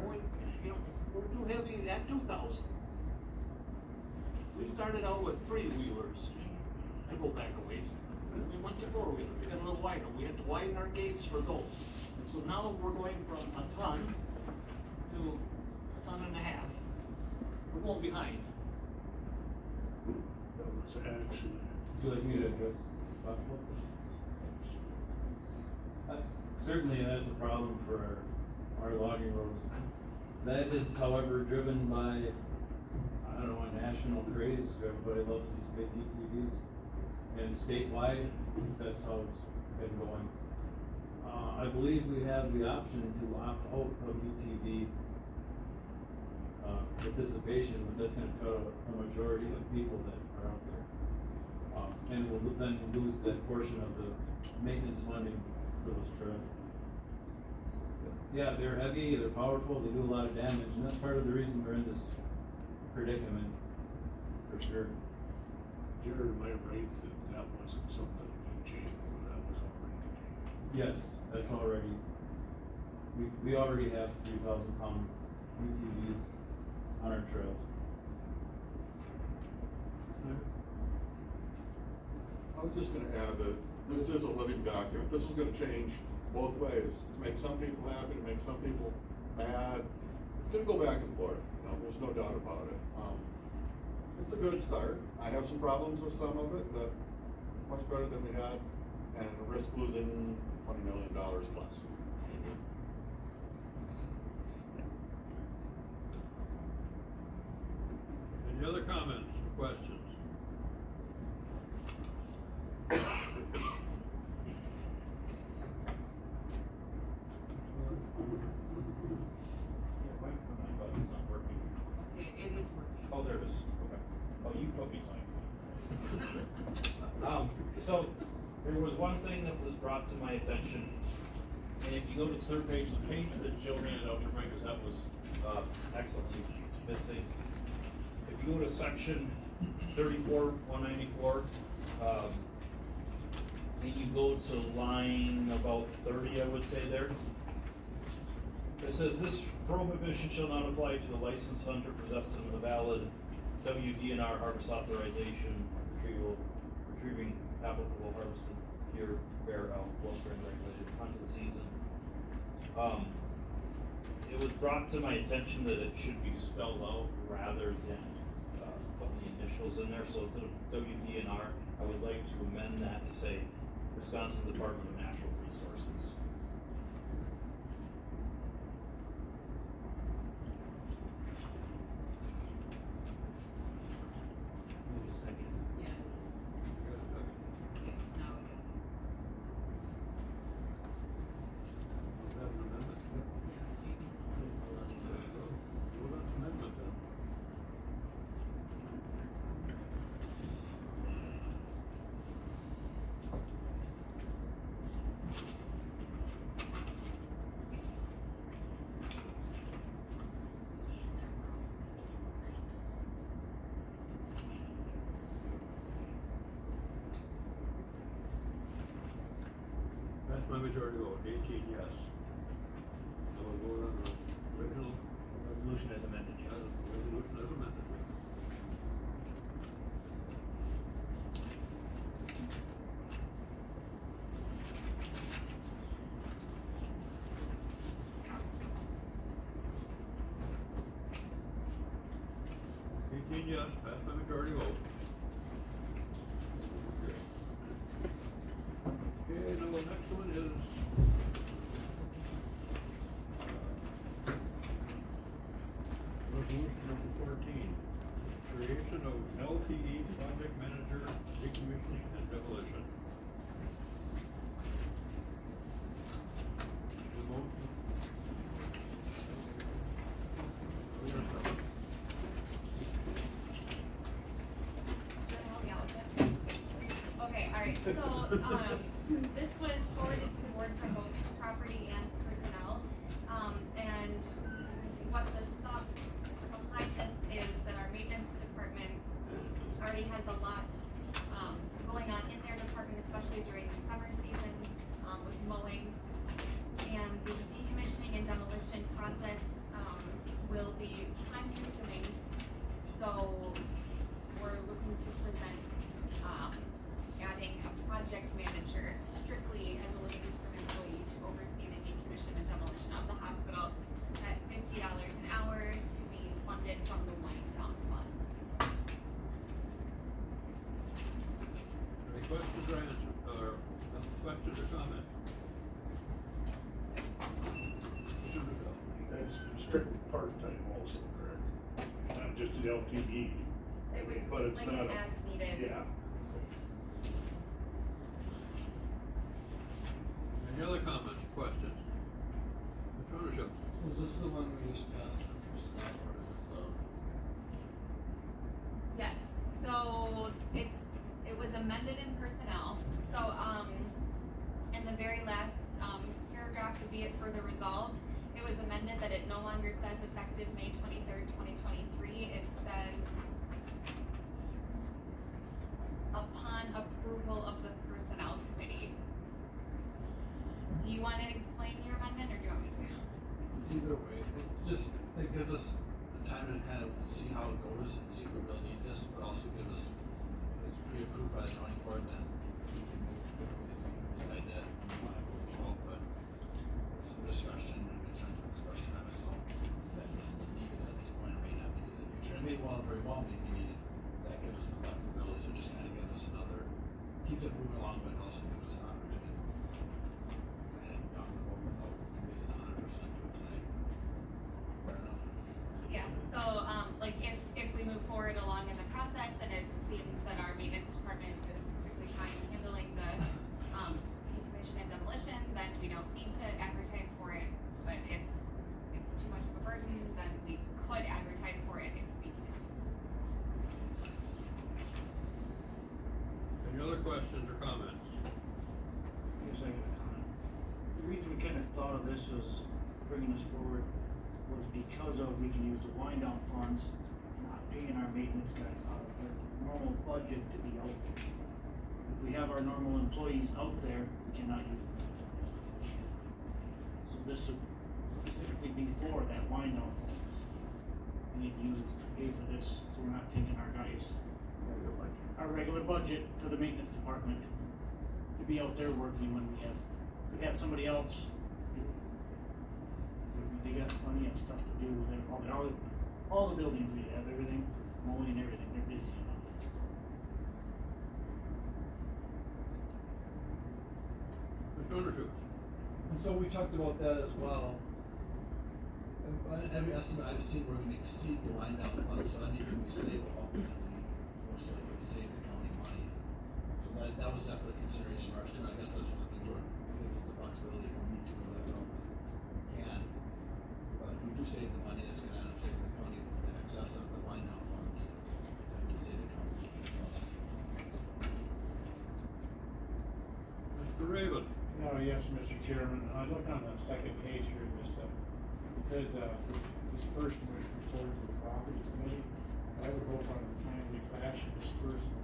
We're too heavy at 2,000. We started out with 3-wheelers. I go back a ways. We went to 4-wheelers. We got a little wider. We had to widen our gates for those. And so now we're going from a ton to a ton and a half. We're going behind. That was actually. Would you like me to address this possible? Certainly that's a problem for our logging roads. That is, however, driven by, I don't know, a national craze. Everybody loves these big UTVs. And statewide, that's how it's been going. I believe we have the option to opt out of UTV participation, but that's gonna cut a majority of people that are out there. And we'll then lose that portion of the maintenance funding for those trails. Yeah, they're heavy, they're powerful, they do a lot of damage, and that's part of the reason we're in this predicament, for sure. Jared, am I right that wasn't something in January, that was already in January? Yes, that's already, we already have 3,000-pound UTVs on our trails. I was just gonna add that this is a living document. This is gonna change both ways. To make some people happy, to make some people mad. It's gonna go back and forth. there's no doubt about it. It's a good start. I have some problems with some of it, but it's much better than we had, and risk losing $20 million plus. Any other comments or questions? My button's not working. It is working. Oh, there it is, okay. Oh, you told me something. So, there was one thing that was brought to my attention, and if you go to the third page, the page that Joe handed out to Mike, because that was, excellently missing. If you go to section 34, 194, and you go to line about 30, I would say there. It says, this prohibition shall not apply to a licensed hunter possessing a valid WDNR harvest authorization, retrieving applicable harvested deer, bear, elk, welfare, and regulated hunt of the season. It was brought to my attention that it should be spelled out rather than, put the initials in there, so instead of WDNR, I would like to amend that to say Wisconsin Department of Natural Resources. Yeah. Now we Is that an amendment? Yes, you Vote on the amendment then. Passed by majority vote, 18 yes. Now we'll vote on the original Resolution as amended, yes. resolution as amended. Yes, passed by majority vote. Okay, now the next one is resolution number 14, creation of LTE project manager, decommissioning and demolition. The motion. Okay, alright, so, this was forwarded to the board from both property and personnel. And what the thought behind this is that our maintenance department already has a lot, going on in their department, especially during the summer season, with mowing. And the decommissioning and demolition process, will be time consuming, so we're looking to present, adding a project manager strictly as a living term employee to oversee the decommission and demolition of the hospital at $50 an hour to be funded from the wind down funds. Any questions or answers, or questions or comments? Mr. Michelle? That's strictly part-time also, correct? Not just an LTE. It would, But it's like not an a- as needed. Yeah. Any other comments, questions? Mr. Ownership? So is this the one we just passed on personnel, or is this the? Yes, so it was amended in personnel, so, in the very last, paragraph would be it further resolved. It was amended that it no longer says effective May 23rd, 2023, it says upon approval of the personnel committee. Do you wanna explain your amendment, or do you want me to? Either way, it gives us the time to kind of see how it goes and see if we really need this, but also give us, it's pre-approved by the county board, then we can move if we decide that we wanna go show up, but some discussion and constructive discussion on it, so that is needed at this point, it may not well, very well, maybe needed, that gives us some flexibility, so it just kinda gives us another, keeps it moving along, but also gives us an opportunity. I hadn't gone to vote without committing 100% to it tonight. Fair enough. Yeah, so, like, if we move forward along in the process and it seems that our maintenance department is perfectly fine handling the, decommission and demolition, then we don't need to advertise for it. But if it's too much of a burden, then we could advertise for it if we needed to. Any other questions or comments? Yes, I got a comment. The reason we kind of thought of this as bringing this forward was because of we can use the wind down funds, not paying our maintenance guys out of their normal budget to be out there. If we have our normal employees out there, we cannot use it. So this would specifically be for that wind down funds. We need to use it to pay for this, so we're not taking our guys, our regular budget for the maintenance department to be out there working when we could have somebody else do it. They got plenty of stuff to do with it, all the buildings we have, everything, mowing, everything, they're busy enough. Mr. Undershoots? And so we talked about that as well. And every estimate I've seen, we're gonna exceed the wind down fund, so anything we save will ultimately, most likely save the county money. So that was definitely a consideration of ours too, and I guess that's one of the things Jordan gives us the flexibility if we need to, let go, we can. But if we do save the money, it's gonna end up saving the county in excess of the wind down funds, and to save the county. Mr. Raven? Oh, yes, Mr. Chairman, I look on the second page here, this, it says, this first was reported to the property committee. I would hope on a timely fashion, this person,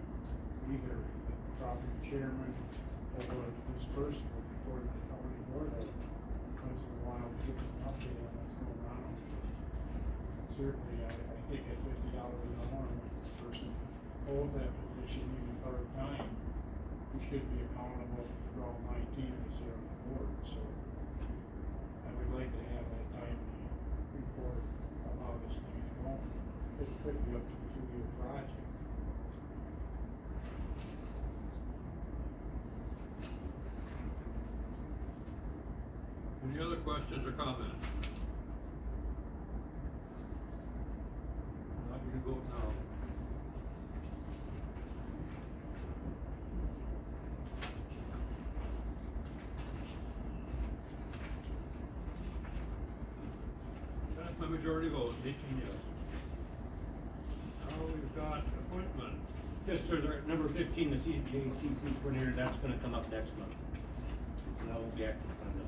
either the property chairman or this person would report to the county board, once in a while, to give an update on what's going on. Certainly, I think at $50 an hour, if this person holds that position even part-time, he should be accountable for all 19 of us here on the board, so I would like to have that timely report of how this thing is going. It could be up to a 2-year project. Any other questions or comments? Not you can vote now. That's my majority vote, 18 yes. Now we've got appointment. Yes, sir, number 15, the CJCC coordinator, that's gonna come up next month. And that won't be active on this.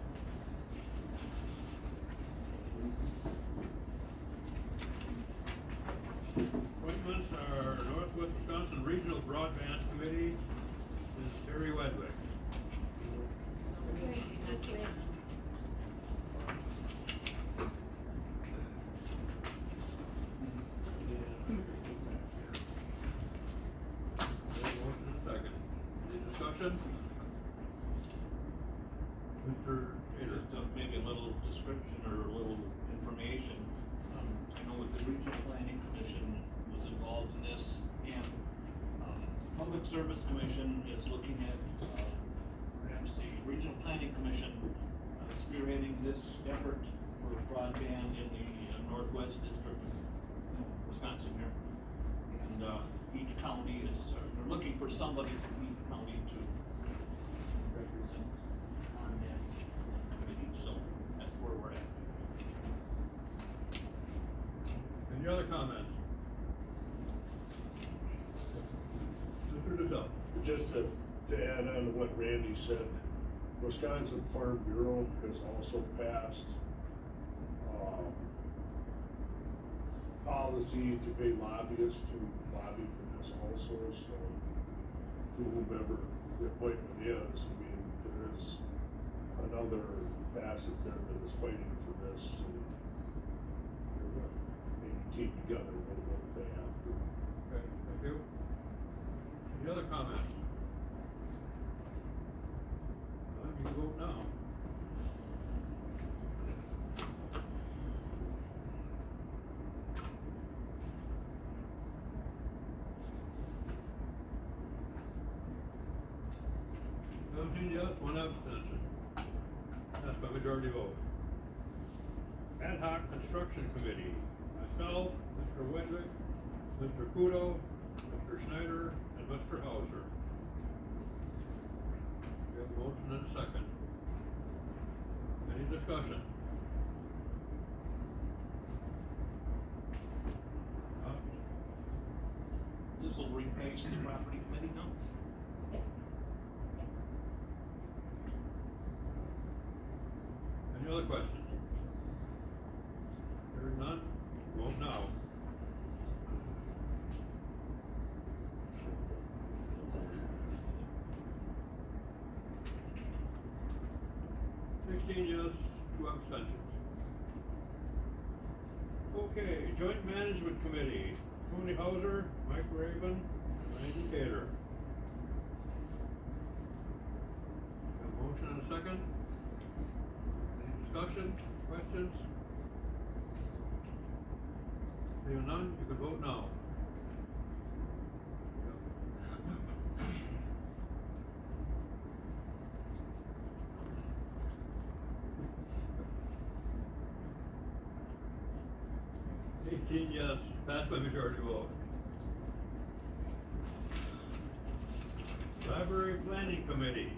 Appointments are Northwest Wisconsin Regional Broadband Committee, this is Terry Wedwick. Motion and second. Any discussion? Mr. Taylor? Just maybe a little description or a little information. I know that the Regional Planning Commission was involved in this, and Public Service Commission is looking at perhaps the Regional Planning Commission spearheading this effort for broadband in the Northwest District of Wisconsin here. And each county is, they're looking for somebody from each county to represent on that committee, so that's where we're at. Any other comments? Mr. DeZell? Just to add on to what Randy said, Wisconsin Farm Bureau has also passed policy to pay lobbyists to lobby for this also, so to whomever the appointment is, I mean, there is another facet there that is fighting for this, and they're gonna maybe keep together a little bit if they have to. Okay, thank you. Any other comments? You can vote now. yes, one abstention. Passed by majority vote. Ad hoc construction committee, myself, Mr. Wedwick, Mr. Kudo, Mr. Schneider, and Mr. Hauser. We have a motion and a second. Any discussion? This will replace the property committee now? Yes. Any other questions? Hearing none, vote now. Sixteen yes, 2 abstentions. Okay, Joint Management Committee, Tony Hauser, Mike Raven, Randy Cater. Got a motion and a second? Any discussion, questions? Hearing none, you can vote now. Yes, passed by majority vote. Library Planning Committee.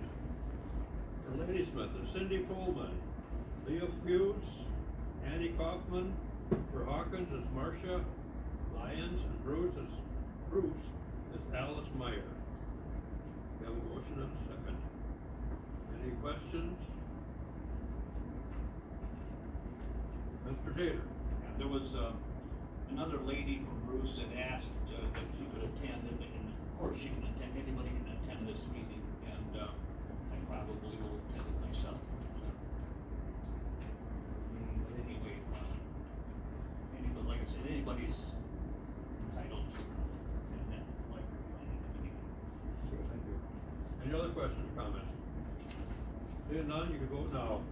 For Ladysmith is Cindy Pullman. Leah Fuse, Andy Kaufman. For Hawkins is Marcia Lyons, and Bruce is Alice Meyer. We have a motion and a second. Any questions? Mr. Tater. There was, another lady from Bruce that asked, if she could attend, and of course she can attend, anybody can attend this meeting, and, I probably will attend it myself. But anyway, anybody, like I said, anybody's entitled to attend that library planning committee. Thank you. Any other questions or comments? Seeing none, you can vote now.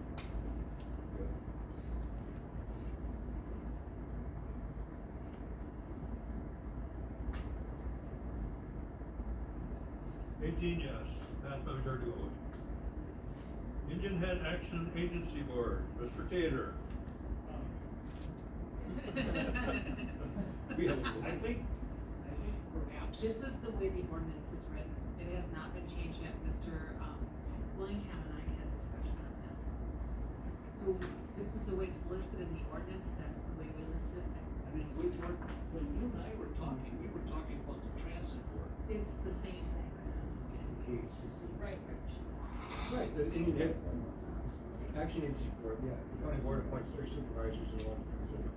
18 yes, passed by majority vote. Indian Head Action Agency Board, Mr. Tater. I think perhaps. This is the way the ordinance is written. It has not been changed yet. Mr. Willingham and I had discussion on this. So this is the way it's listed in the ordinance. That's the way we list it. I mean, when you and I were talking, we were talking about the transit board. It's the same thing. Right, Rich. Right, the Indian Head Action Agency Board, yeah, the county board appoints 3 supervisors and 1 president.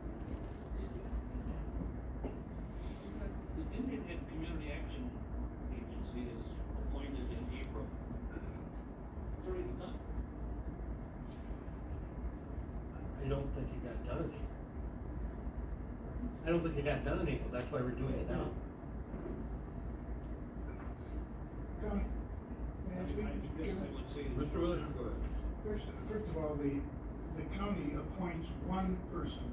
The Indian Head Community Action Agency is appointed in April. It's already done. I don't think it got done in April. I don't think it got done in April, that's why we're doing it now. Connie, may I speak? I guess I would say. Mr. Williams, go ahead. First of all, the county appoints one person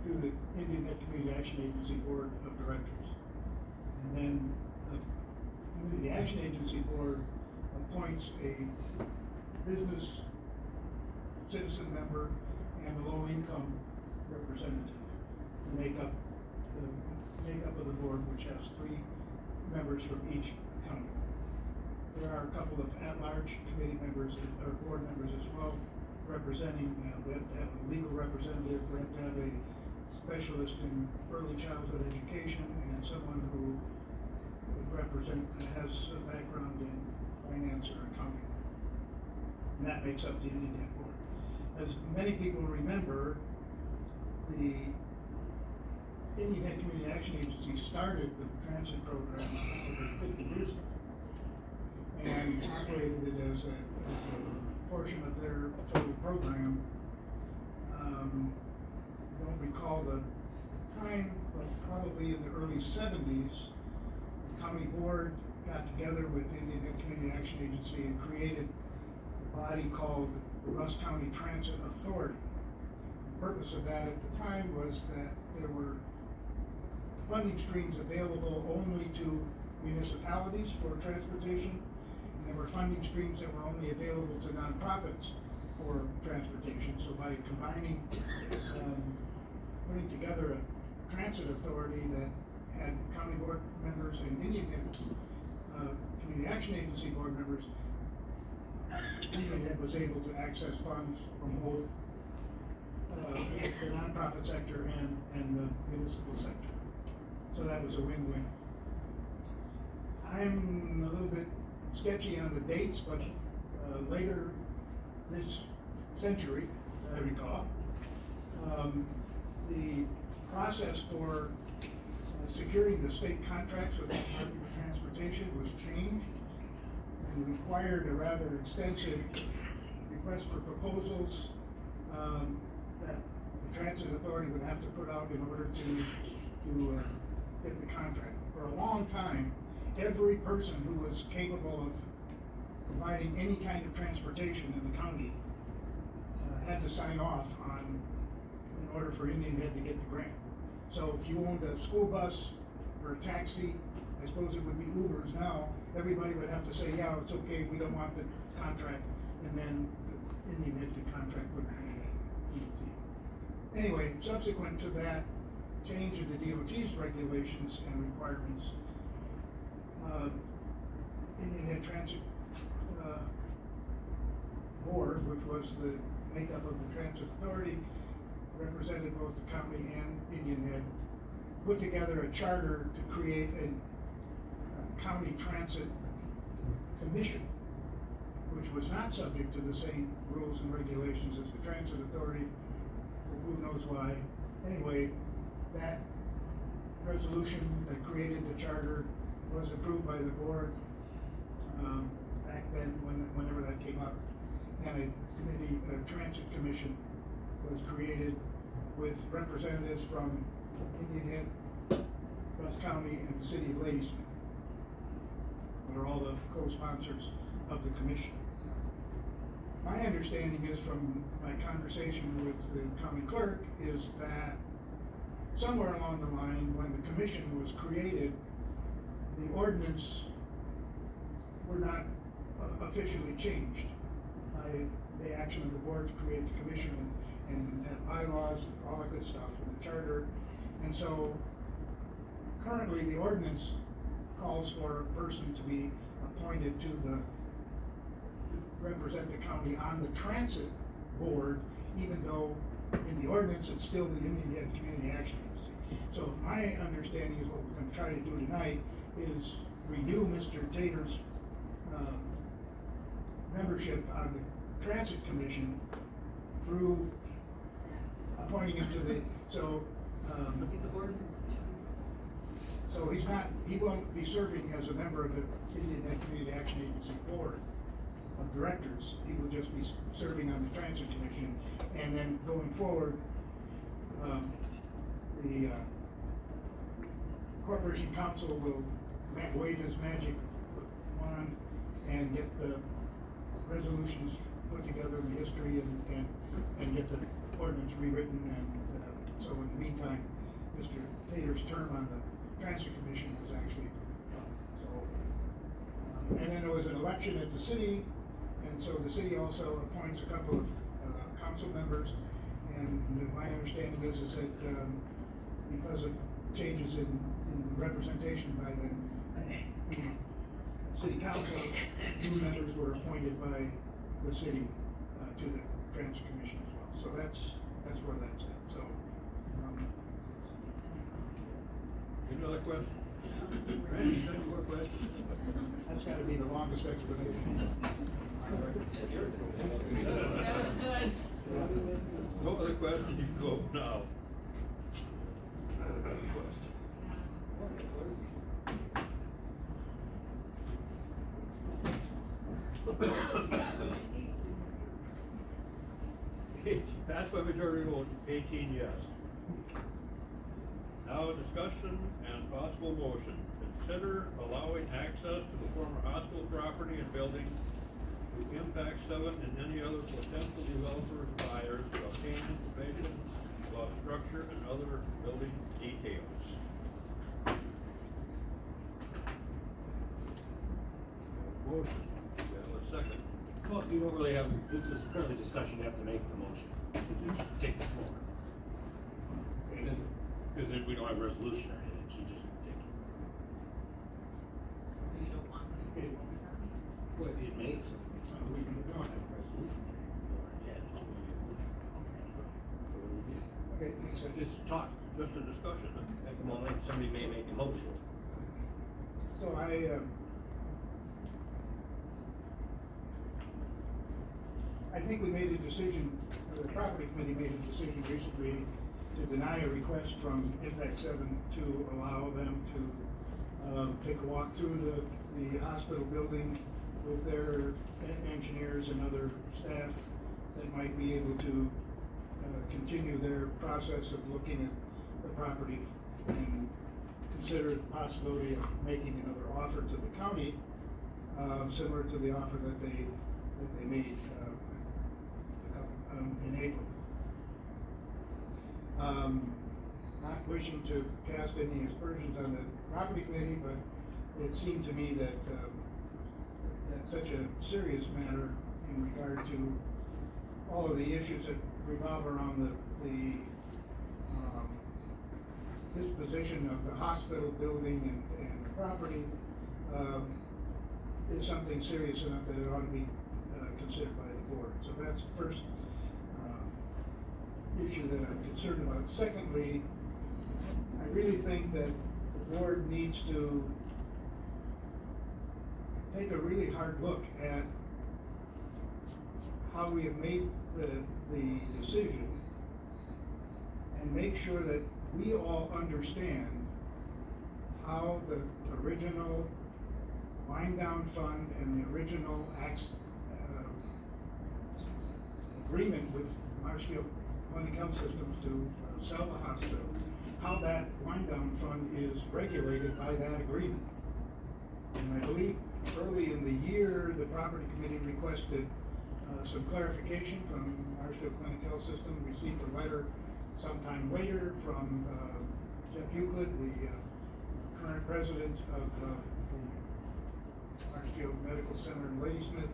to the Indian Head Community Action Agency Board of Directors. And then the Community Action Agency Board appoints a business citizen member and a low-income representative to make up of the board, which has 3 members from each county. There are a couple of at-large committee members or board members as well, representing, we have to have a legal representative, we have to have a specialist in early childhood education, and someone who would represent, has a background in finance or accounting. And that makes up the Indian Head Board. As many people remember, the Indian Head Community Action Agency started the transit program over 50 years ago and operated it as a portion of their total program. I don't recall the time, but probably in the early 70s, the county board got together with the Indian Head Community Action Agency and created a body called the Rusk County Transit Authority. The purpose of that at the time was that there were funding streams available only to municipalities for transportation, and there were funding streams that were only available to nonprofits for transportation. So by combining, putting together a transit authority that had county board members and Indian Head, Community Action Agency board members, Indian Head was able to access funds from both the nonprofit sector and the municipal sector. So that was a win-win. I'm a little bit sketchy on the dates, but later this century, as I recall, the process for securing the state contracts with the Department of Transportation was changed and required a rather extensive request for proposals that the Transit Authority would have to put out in order to get the contract. For a long time, every person who was capable of providing any kind of transportation in the county had to sign off on, in order for Indian Head to get the grant. So if you owned a school bus or a taxi, I suppose it would be Ubers now, everybody would have to say, yeah, it's okay, we don't want the contract, and then the Indian Head could contract with the DOT. Anyway, subsequent to that change in the DOT's regulations and requirements, Indian Head Transit Board, which was the makeup of the Transit Authority, represented both the county and Indian Head, put together a charter to create a county transit commission, which was not subject to the same rules and regulations as the Transit Authority, for who knows why. Anyway, that resolution that created the charter was approved by the board back then, whenever that came up, and a transit commission was created with representatives from Indian Head, Rusk County, and the city of Ladysmith. They're all the co-sponsors of the commission. My understanding is from my conversation with the county clerk is that somewhere along the line, when the commission was created, the ordinance were not officially changed by the action of the board to create the commission and have bylaws and all that good stuff in the charter. And so currently the ordinance calls for a person to be appointed to represent the county on the transit board, even though in the ordinance it's still the Indian Head Community Action Agency. So my understanding is what we're going to try to do tonight is renew Mr. Tater's membership on the Transit Commission through appointing him to the, so he won't be serving as a member of the Indian Head Community Action Agency board of directors. He will just be serving on the Transit Commission, and then going forward, the Corporation Council will wave his magic wand and get the resolutions put together in the history and get the ordinance rewritten, and so in the meantime, Mr. Tater's term on the Transit Commission was actually up. And then there was an election at the city, and so the city also appoints a couple of council members, and my understanding is that because of changes in representation by the city council, new members were appointed by the city to the Transit Commission as well. So that's where that's at. So. Any other questions? Randy, any more questions? That's got to be the longest explanation. That was good. No other questions? You can go now. Passed by majority vote, 18 yes. Now discussion and possible motion. Consider allowing access to the former hospital property and building to Impact 7 and any other potential developers or buyers to obtain information about structure and other building details. Motion. second. Well, you don't really have, this is currently discussion, you have to make the motion, you just take the floor. Because we don't have a resolution or anything, so you just take it. So you don't want this to be Well, it may, so. We can go on. Okay, so Just talk, Just a discussion. at the moment, somebody may make a motion. So I think we made a decision, or the property committee made a decision recently to deny a request from Impact 7 to allow them to take a walk through the hospital building with their engineers and other staff that might be able to continue their process of looking at the property and consider the possibility of making another offer to the county, similar to the offer that they made in April. Not wishing to cast any aspersions on the property committee, but it seemed to me that that's such a serious matter in regard to all of the issues that revolve around the disposition of the hospital building and the property, is something serious enough that it ought to be considered by the board. So that's the first issue that I'm concerned about. Secondly, I really think that the board needs to take a really hard look at how we have made the decision and make sure that we all understand how the original wind down fund and the original agreement with Marshfield Clinic Health Systems to sell the hospital, how that wind down fund is regulated by that agreement. And I believe early in the year, the property committee requested some clarification from Marshfield Clinic Health System, received a letter sometime later from Jeff Euclid, the current president of the Marshfield Medical Center in Ladysmith,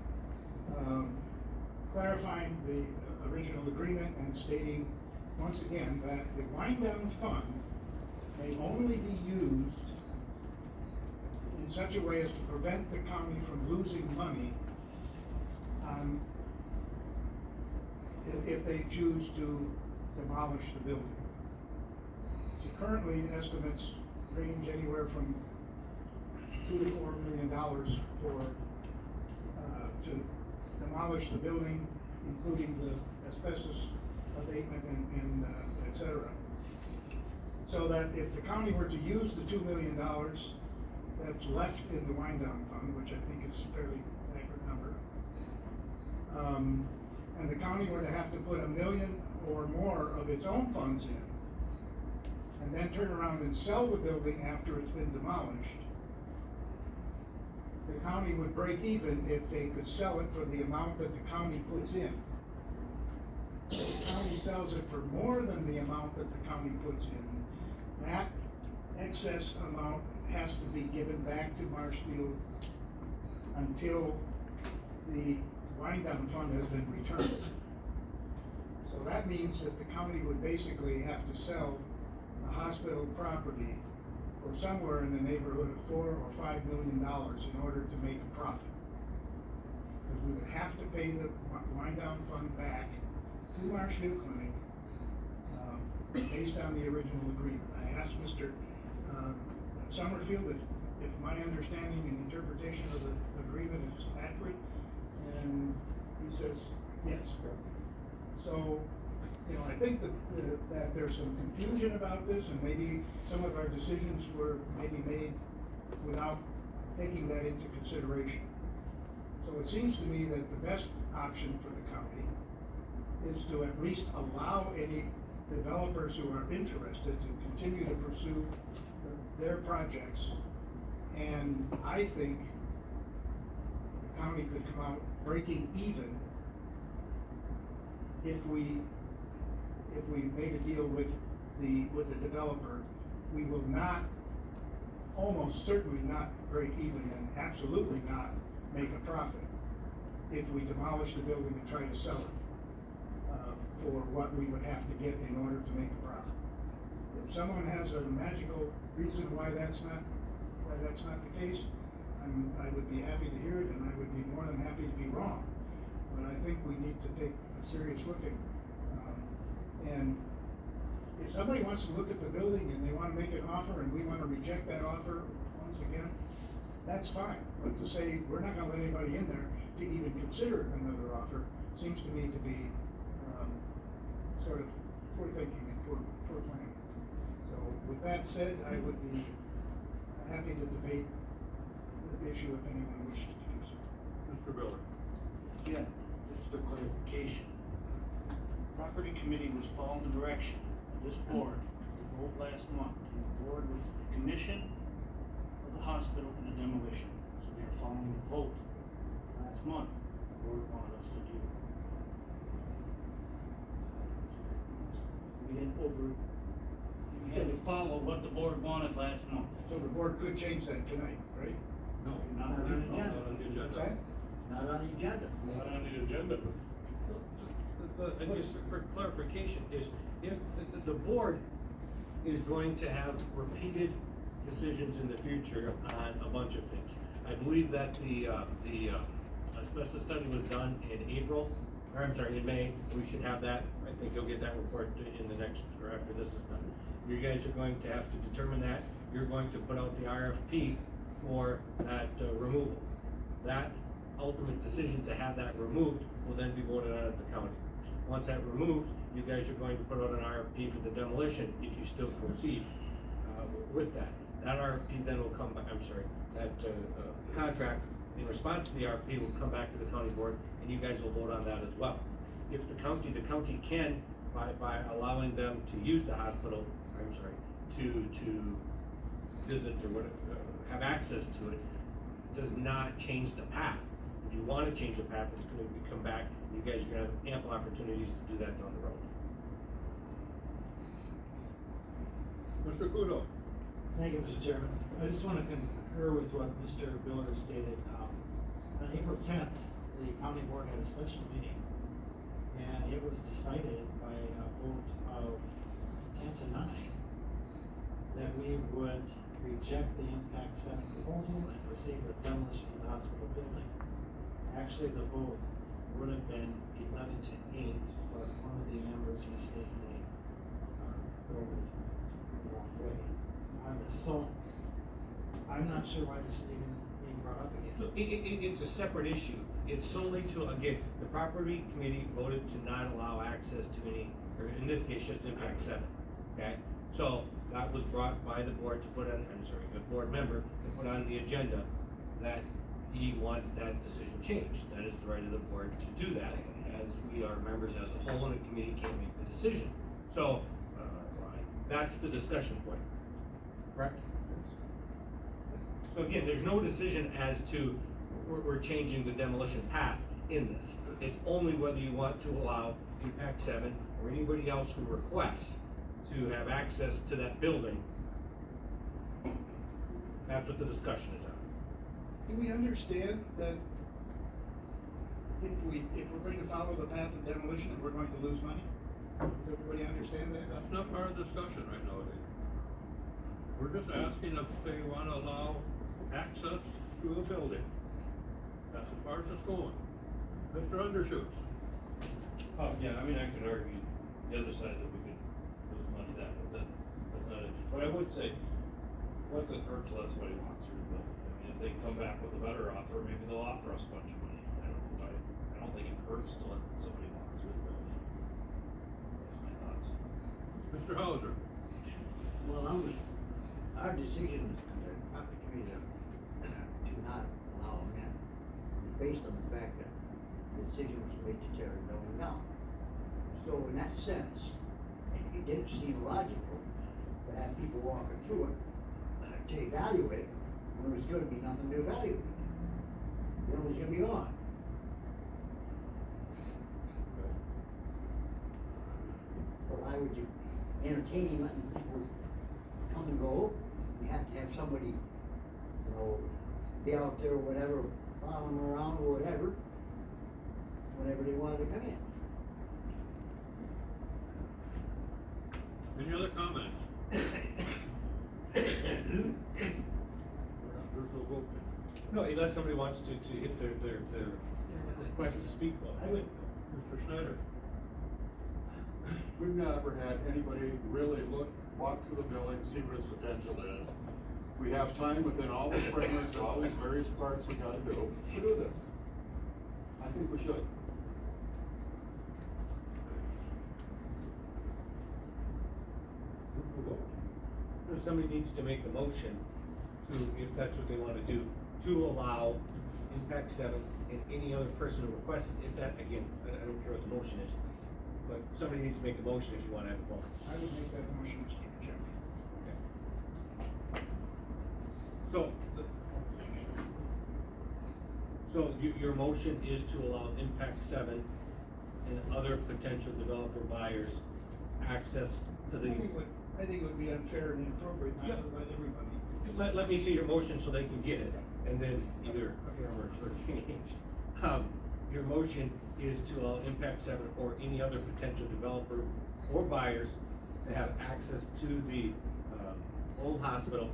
clarifying the original agreement and stating once again that the wind down fund may only be used in such a way as to prevent the county from losing money if they choose to demolish the building. So currently, estimates range anywhere from $2 to $4 million for to demolish the building, including the asbestos abatement and et cetera. So that if the county were to use the $2 million that's left in the wind down fund, which I think is a fairly accurate number, and the county were to have to put $1 million or more of its own funds in, and then turn around and sell the building after it's been demolished, the county would break even if they could sell it for the amount that the county puts in. If the county sells it for more than the amount that the county puts in, that excess amount has to be given back to Marshfield until the wind down fund has been returned. So that means that the county would basically have to sell the hospital property for somewhere in the neighborhood of $4 or $5 million in order to make a profit. Because we would have to pay the wind down fund back to Marshfield Clinic based on the original agreement. I asked Mr. Summerfield if my understanding and interpretation of the agreement is accurate, and he says yes. So, you know, I think that there's some confusion about this, and maybe some of our decisions were maybe made without taking that into consideration. So it seems to me that the best option for the county is to at least allow any developers who are interested to continue to pursue their projects. And I think the county could come out breaking even if we made a deal with the developer. We will not, almost certainly not break even, and absolutely not make a profit. if we demolish the building and try to sell it, for what we would have to get in order to make a profit. If someone has a magical reason why that's not the case, I would be happy to hear it, and I would be more than happy to be wrong. But I think we need to take a serious look at it. And if somebody wants to look at the building and they wanna make an offer and we wanna reject that offer once again, that's fine. But to say, we're not gonna let anybody in there to even consider another offer, seems to me to be, sort of poor thinking and poor planning. So with that said, I would be happy to debate the issue if anyone wishes to do so. Mr. Miller. Yeah, just for clarification. Property committee was following the direction of this board, to vote last month, to move forward with the commission of the hospital and the demolition. So they are following the vote last month, the board wanted us to do. We had to follow what the board wanted last month. So the board could change that tonight, right? No, not Not on on the the agenda. agenda. Okay? Not on the agenda. Not on the agenda. Just for clarification, is if the board is going to have repeated decisions in the future on a bunch of things. I believe that the asbestos study was done in April, or I'm sorry, in May. We should have that. I think you'll get that report in the next, or after this is done. You guys are going to have to determine that. You're going to put out the RFP for that removal. That ultimate decision to have that removed will then be voted on at the county. Once that removed, you guys are going to put out an RFP for the demolition if you still proceed with that. That RFP then will come back, I'm sorry, that contract in response to the RFP will come back to the county board and you guys will vote on that as well. If the county can, by allowing them to use the hospital, I'm sorry, to visit or whatever, have access to it, does not change the path. If you wanna change the path, it's gonna come back, and you guys are gonna have ample opportunities to do that down the road. Mr. Kudo. Thank you, Mr. Chairman. I just want to concur with what Mr. Miller stated. On April 10th, the county board had a special meeting, and it was decided by a vote of 10 to 9 that we would reject the Impact 7 proposal and proceed with demolition of the hospital building. Actually, the vote would have been 11 to 8, but one of the members mistakenly voted the wrong way on this. So I'm not sure why this is even being brought up again. So it's a separate issue. It's solely to, again, the property committee voted to not allow access to any, or in this case, just Impact 7, okay? So that was brought by the board to put on, I'm sorry, a board member to put on the agenda that he wants that decision changed. That is the right of the board to do that, as we are members as a whole and a committee can't make the decision. So, that's the discussion point, correct? So again, there's no decision as to, we're changing the demolition path in this. It's only whether you want to allow Impact 7 or anybody else who requests to have access to that building. That's what the discussion is on. Do we understand that if we're going to follow the path of demolition, that we're going to lose money? Does everybody understand that? That's not part of the discussion right now, Dave. We're just asking if they wanna allow access to a building. That's as far as it's going. Mr. Undershoots. Oh, yeah, I mean, I could argue the other side that we could lose money that, but that's not it. But I would say, what's it hurt to let somebody walk through the building? I mean, if they come back with a better offer, maybe they'll offer us a bunch of money. I don't know, but I don't think it hurts to let somebody walk through the building. That's my thoughts. Mr. Hauser. Well, our decision on the property committee to not allow them in was based on the fact that the decision was made to tear the building down. So in that sense, it didn't seem logical to have people walking through it to evaluate it when there was gonna be nothing to evaluate. When it was gonna be gone. Why would you entertain letting people come and go? You have to have somebody, you know, be out there or whatever, following around or whatever. whenever they wanted to come in. Any other comments? There's no vote. No, unless somebody wants to hit their request to speak, well. I would. Mr. Schneider? We've never had anybody really walk through the building, see what its potential is. We have time within all the frameworks, all these various parts we gotta do to do this. I think we should. If somebody needs to make a motion to, if that's what they wanna do, to allow impact 7 and any other person who requests it, if that, again, I don't care what the motion is, but somebody needs to make a motion if you wanna have a vote. I would make that motion, Mr. Chairman. So your motion is to allow impact 7 and other potential developer buyers access to the. I think it would be unfair and inappropriate not to let everybody. Let me see your motion so they can get it, and then either affirm or change. Your motion is to allow impact 7 or any other potential developer or buyers to have access to the, old hospital.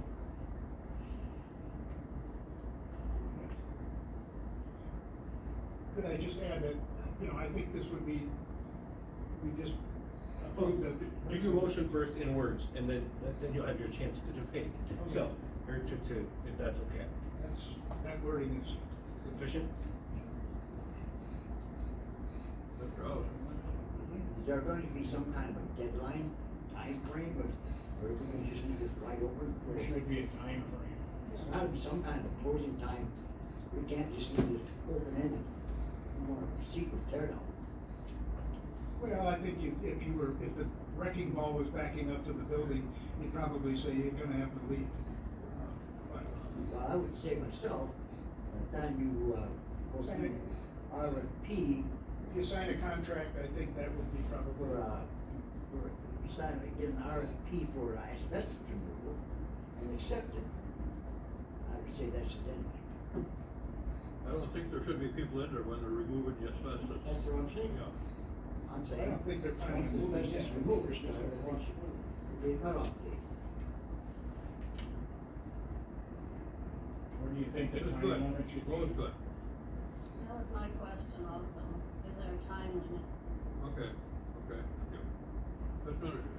Could I just add that, I think this would be, we just approve the. Do your motion first in words, and then you'll have your chance to debate. Okay. So, or to, if that's okay. That wording is. Sufficient? Mr. House? Is there going to be some kind of a deadline, time frame, or are we gonna just leave this wide open? There should be a time frame. There's gotta be some kind of a closing time. We can't just leave this open-ended. We wanna proceed with tear down. Well, I think if the wrecking ball was backing up to the building, you'd probably say you're gonna have to leave. Well, I would say myself, by the time you, go through the RFP, If you sign a contract, I think that would be probably. for you get an RFP for asbestos removal and accept it, I would say that's the deadline. I don't think there should be people in there when they're removing the asbestos. That's what I'm saying. Yeah. I'm saying. I don't think they're planning to move it Asbestos yet. removal stuff, it'd be a cutoff date. Where do you think the That's time good. limit should be? That was good. That was my question also, is there a time limit? Okay, thank you. Mr. Manager?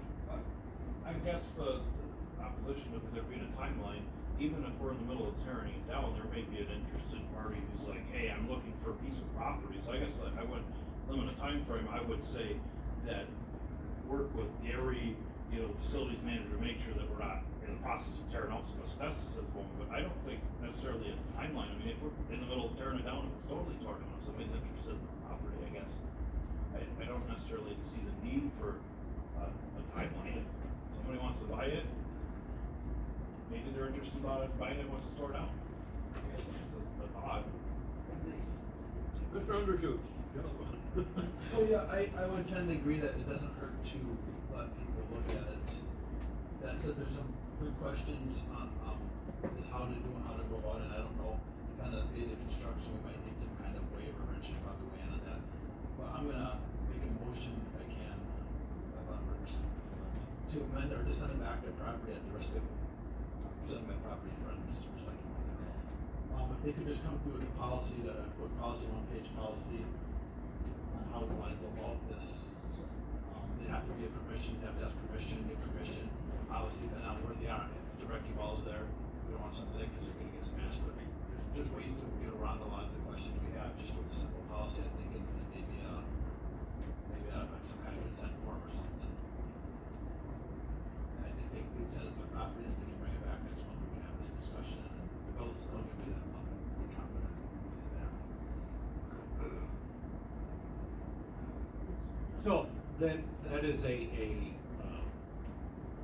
I guess the opposition of there being a timeline, even if we're in the middle of tearing it down, there may be an interested party who's like, hey, I'm looking for a piece of property. So I guess I wouldn't limit a time frame. I would say that work with Gary, the facilities manager, to make sure that we're not in the process of tearing out some asbestos at the moment. But I don't think necessarily a timeline. I mean, if we're in the middle of tearing it down, if it's totally torn down, if somebody's interested in the property, I guess. I don't necessarily see the need for a timeline. If somebody wants to buy it, maybe they're interested in buying it once it's torn down. I guess that's the thought. Mr. Undershoots? So yeah, I would tend to agree that it doesn't hurt to let people look at it. That said, there's some good questions on, is how to do and how to go about it. I don't know, depending on the phase of construction, we might need some kind of waiver, Rich should probably weigh in on that. But I'm gonna make a motion if I can, to amend or to send it back to property at the risk of sending my property friends recycling with it. If they could just come through with a policy, a quick policy, one-page policy on how we wanna go about this. They'd have to be a permission, they'd have to ask permission, get permission, obviously depending on where they are. If the wrecking ball's there, we don't want something there because they're gonna get smashed, but there's ways to get around a lot of the questions we have, just with a simple policy, I think, and maybe some kind of consent form or something. And I think they could send it to the property, and if they can bring it back next month, we can have this discussion, and the building's still gonna be that month, I'm confident in that. So, then, that is a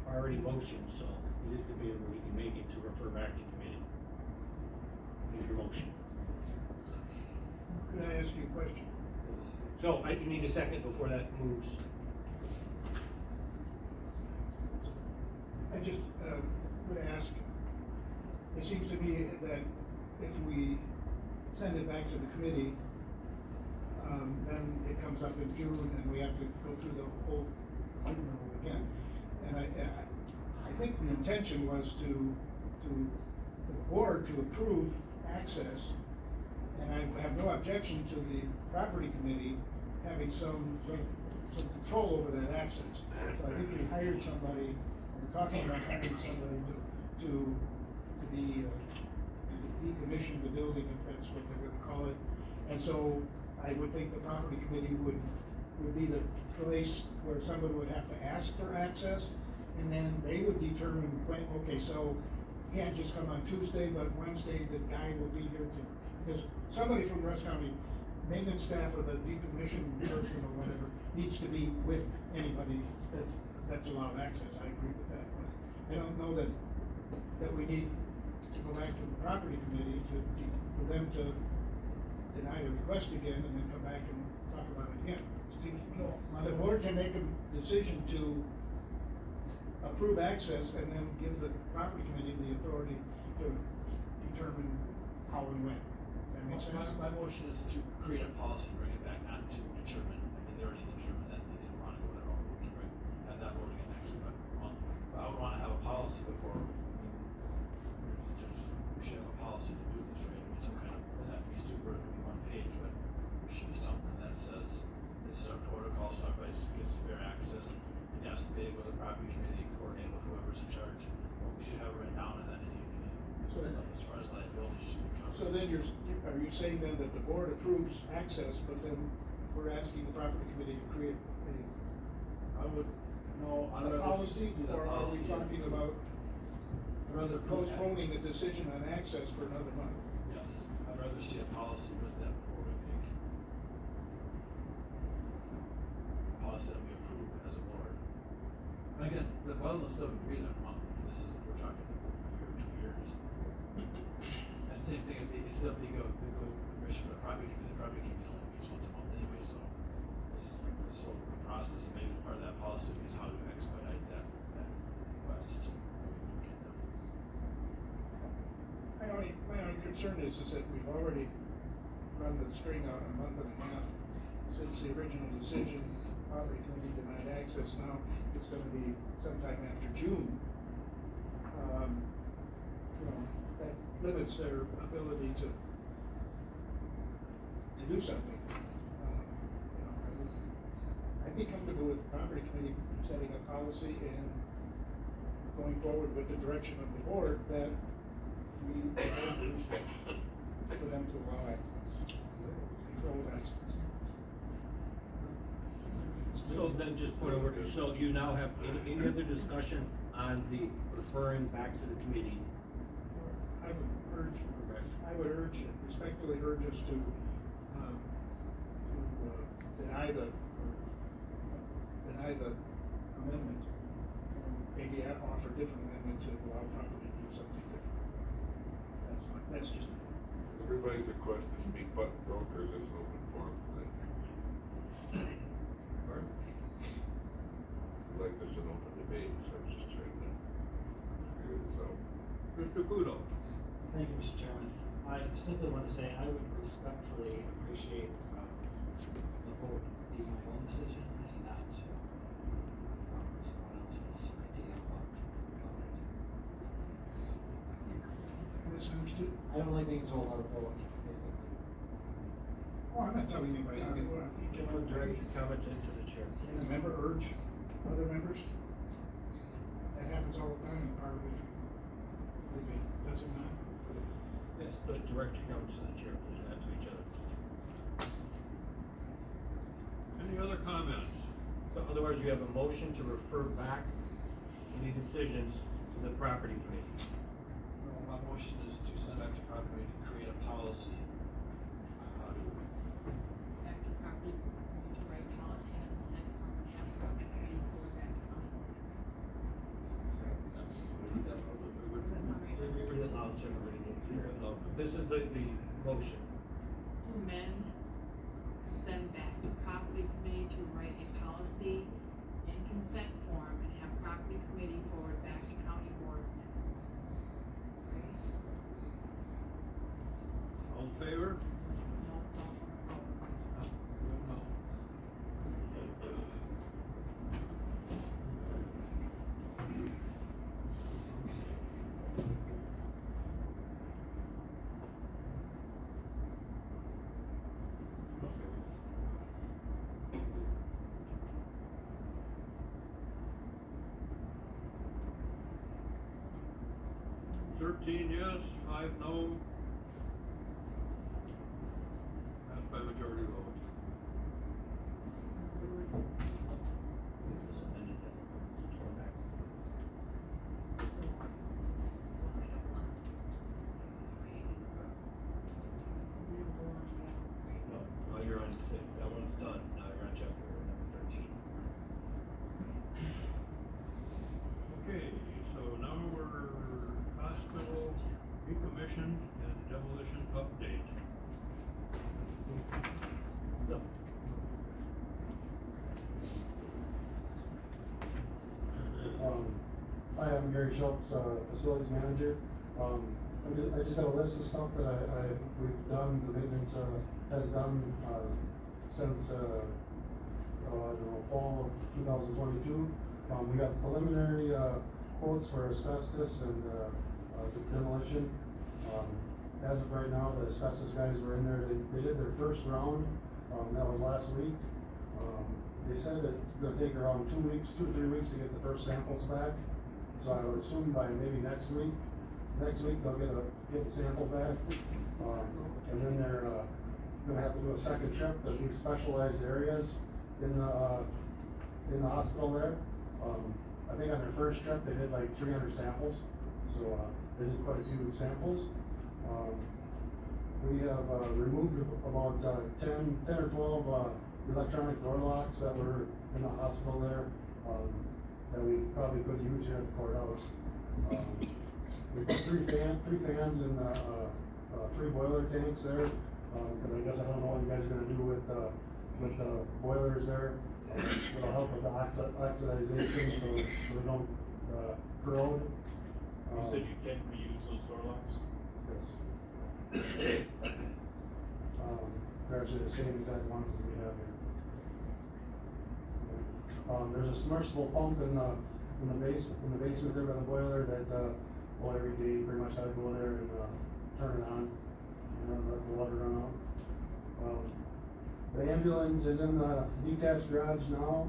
priority motion, so it is debatable, we can make it to refer back to committee. Is your motion. Could I ask you a question? So, you need a second before that moves. I just, would ask, it seems to me that if we send it back to the committee, then it comes up in June and we have to go through the whole rigmarole again. And I think the intention was for the board to approve access, and I have no objection to the property committee having some control over that access. So I think we hired somebody, we're talking about hiring somebody to decommission the building, if that's what they're gonna call it. And so I would think the property committee would be the place where somebody would have to ask for access, and then they would determine when, okay, so you can't just come on Tuesday, but Wednesday the guy will be here to, because somebody from Rusk County maintenance staff or the decommission person or whatever needs to be with anybody that's allowed access. I agree with that, but I don't know that we need to go back to the property committee for them to deny the request again and then come back and talk about it again. The board can make a decision to approve access and then give the property committee the authority to determine how and when. That makes sense? My motion is to create a policy, bring it back, not to determine, I mean, they already determined that they didn't wanna go that route, we can have that vote again next month. But I would wanna have a policy before, we should have a policy to do this, right? I mean, some kind of, doesn't have to be super, it could be one page, but there should be something that says, this is our protocol, so everybody gets fair access. And yes, they go to the property committee, coordinate with whoever's in charge, but we should have it written down, and then as far as liability should be covered. So then are you saying then that the board approves access, but then we're asking the property committee to create I would, no, I'd a rather policy, see that or are we policy. talking about I'd rather postponing a decision on access for another month? Yes, I'd rather see a policy with that before we make a policy that we approve as a board. And again, the wellness doesn't be there in a month, I mean, this is, we're talking a year, 2 years. And same thing, if it's stuff they go permission for the property committee only meets once a month anyway, so this whole process, maybe part of that policy is how to expedite that request. My only concern is that we've already run the string out a month and a half since the original decision, property committee denied access. Now it's gonna be sometime after June. That limits their ability to do something. I'd be comfortable with the property committee setting a policy and going forward with the direction of the board that we don't for them to allow access, controlled access. So then just point over, so you now have any other discussion on the referring back to the committee? I would respectfully urge us to deny the amendment, and maybe offer a different amendment to allow property to do something different. That's just. Everybody's request to speak but broker is just an open forum tonight. Seems like this is an open debate, so I was just trying to figure this out. Mr. Kudo. Thank you, Mr. Chairman. I simply want to say I would respectfully appreciate the vote being my own decision and not someone else's idea about it. Misunderstood? I don't like being told how to vote, basically. Oh, I'm not telling anybody how to go. I'm thinking. Can direct your comments into the chair. Can a member urge other members? That happens all the time in parliamentary debate, does it not? Yes, but direct your comments to the chair, please, not to each other. Any other comments? So otherwise, you have a motion to refer back any decisions to the property committee. No, my motion is to send back to property to create a policy on how to. Back to property, to write policy and consent form and have property committee forward back to county That's, read that public. Read it loud, so everybody can hear it loud. This is the motion. To amend, send back to property committee to write a policy and consent form and have property committee forward back to county board next month. Right? All in favor? No, don't. 13 yes, 5 no. Passed by majority vote. Just amended that, so go back. No, now you're on, that one's done, now you're on chapter number 13. Okay, so now we're hospital decommission and demolition update. Yep. Hi, I'm Gary Schultz, facilities manager. I just got a list of stuff that we've done, the maintenance, has done, since, I don't know, fall of 2022. We got preliminary, quotes for asbestos and, demolition. As of right now, the asbestos guys were in there, they did their first round, that was last week. They said that it's gonna take around 2 to 3 weeks to get the first samples back. So I would assume by maybe next week they'll get the sample back. And then they're, gonna have to do a second trip to these specialized areas in the hospital there. I think on their first trip, they did like 300 samples, so, they did quite a few samples. We have, removed about, 10 or 12, electronic door locks that were in the hospital there, that we probably could use here at the courthouse. We put three fans in the, 3 boiler tanks there, cause I guess I don't know what you guys are gonna do with the boilers there. It'll help with the oxidization, so they don't, corrode. You said you can't reuse those door locks? Yes. They're actually the same exact ones as we have here. There's a submersible pump in the basement there by the boiler that, well, every day you pretty much gotta go there and, turn it on, and let the water run out. The ambulance is in the detached garage now.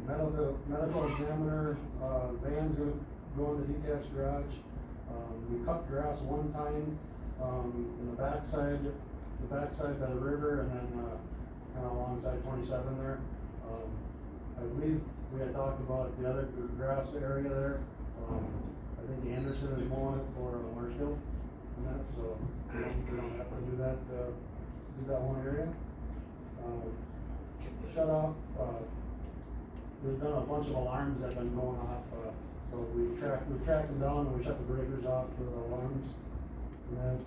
Medical examiner, van's gonna go in the detached garage. We cut grass one time, in the backside by the river, and then, kinda alongside 27 there. I believe we had talked about the other grass area there. I think Anderson is mowing it for Marshfield and that, so we don't have to do that one area. Shut off, there's been a bunch of alarms that have been going off, so we've tracked them down and we shut the breakers off for the alarms. And then,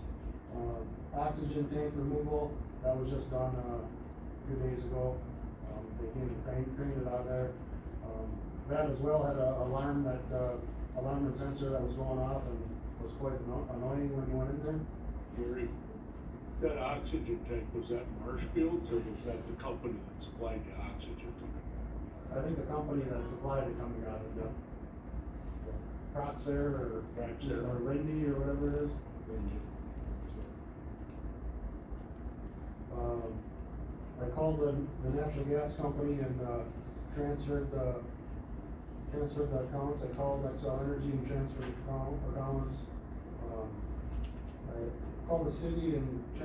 oxygen tank removal, that was just done, a few days ago. They came and cleaned it out of there. That as well had a alarm and sensor that was going off and was quite annoying when you went in there. Gary, that oxygen tank, was that Marshfield's or was that the company that supplied the oxygen to it? I think the company that supplied it coming out of, yeah. Proxair or Lindy or whatever it is. I called the natural gas company and, transferred the accounts. I called Excel Energy and transferred accounts. I called the city and I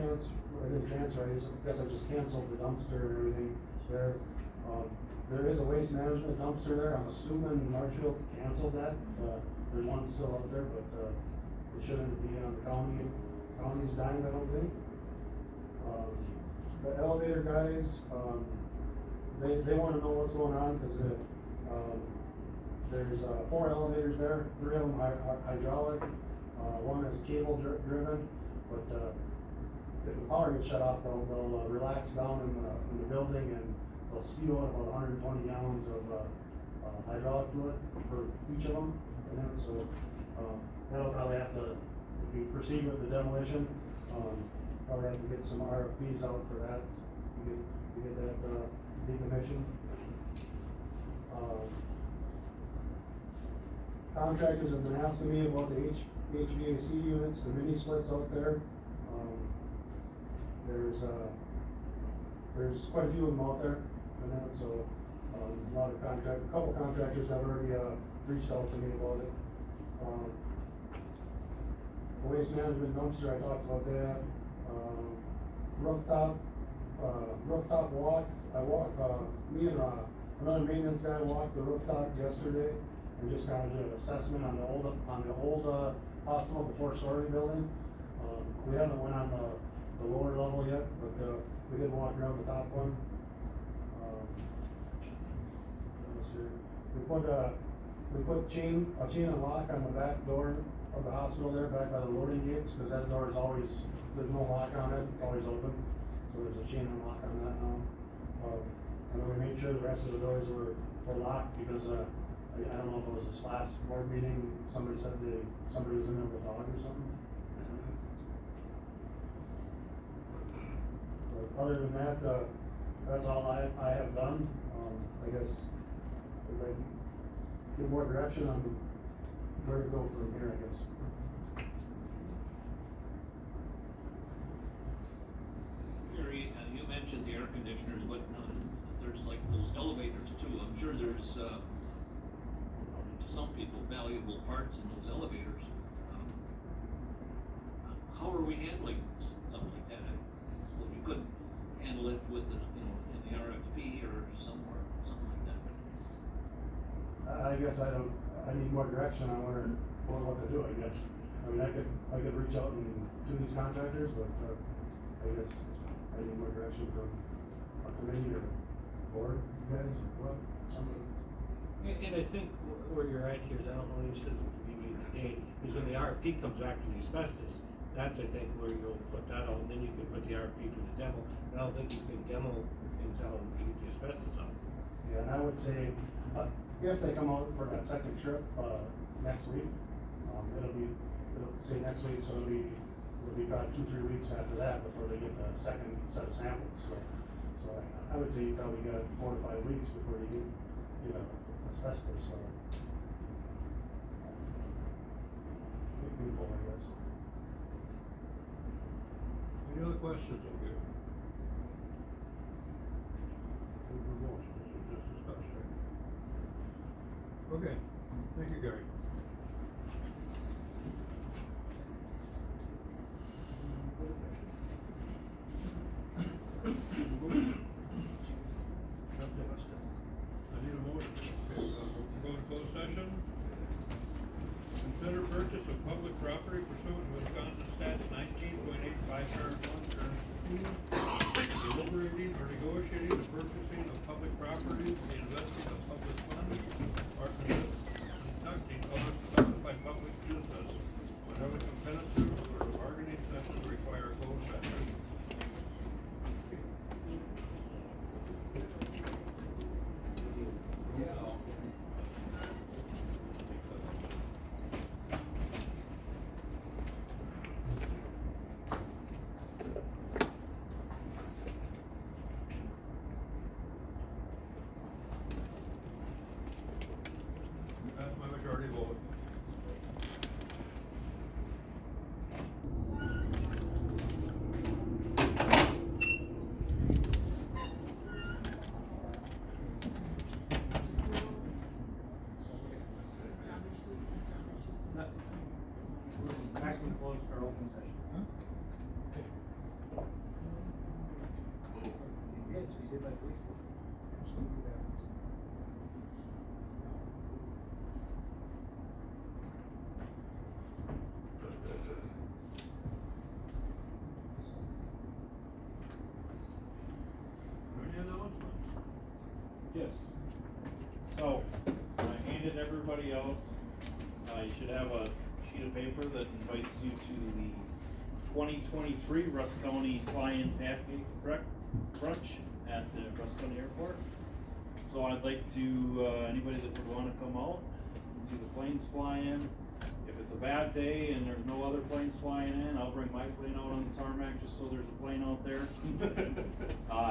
didn't transfer, I guess I just canceled the dumpster and everything there. There is a waste management dumpster there, I'm assuming Marshfield canceled that. There's one still out there, but, it shouldn't be on the county's dime, I don't think. The elevator guys, they wanna know what's going on, cause there's, 4 elevators there, 3 of them are hydraulic, one is cable driven, but, if the power gets shut off, they'll relax down in the building and they'll spew out about 120 gallons of, hydraulic fluid for each of them, and then, so, that'll probably have to, if we proceed with the demolition, probably have to get some RFPs out for that, to get that, decommissioned. Contractors have been asking me about the HVAC units, the mini splits out there. There's quite a few of them out there, and that, so, a couple contractors have already, reached out to me about it. the waste management dumpster, I talked about that. Rooftop, rooftop walk, me and, another maintenance guy walked the rooftop yesterday and just kind of did an assessment on the old hospital, the 4-story building. We haven't went on the lower level yet, but, we did walk around the top one. Let's see. We put a chain and lock on the back door of the hospital there, back by the loading gates, cause that door is always, there's no lock on it, it's always open. So there's a chain and lock on that now. And then we made sure the rest of the doors were locked because, I don't know if it was this last board meeting, somebody said somebody was in there with a dog or something. But other than that, that's all I have done. I guess I'd like to get more direction on where to go from here, I guess. Gary, you mentioned the air conditioners, but there's like those elevators too. I'm sure there's, to some people, valuable parts in those elevators. How are we handling stuff like that? I suppose you couldn't handle it with, in the RFP or somewhere, something like that. I guess I need more direction on what to do, I guess. I mean, I could reach out to these contractors, but, I guess I need more direction from a committee or board, you guys, what, somebody. And I think where you're at here is, I don't know if you said it could be today, is when the RFP comes back for the asbestos, that's, I think, where you'll put that on, then you can put the RFP for the demo. And I don't think you can demo until you get the asbestos on. Yeah, and I would say, if they come out for that second trip, next week, it'll say next week, so it'll be about 2-3 weeks after that before they get the second set of samples, so I would say you probably got 4 to 5 weeks before you get asbestos, so. Painful, I guess. Any other questions of you? Motion, this was just discussion. Okay, thank you, Gary. I need a motion. Okay, we're going to closed session. Consider purchase of public property pursuant to Wisconsin Stats 19.85 deliberating or negotiating the purchasing of public properties, the investing of public funds, or conducting other specified public business whenever competitive or bargaining sessions require closed session. That's my majority vote. Back in closed or open session. Yeah, did you see that, please? Absolutely, that. Any announcements? Yes. So, I handed everybody out, you should have a sheet of paper that invites you to the 2023 Rusk County Fly-In Pancake Brunch at the Rusk County Airport. So I'd like to, anybody that would wanna come out and see the planes fly in. If it's a bad day and there's no other planes flying in, I'll bring my plane out on the tarmac just so there's a plane out there.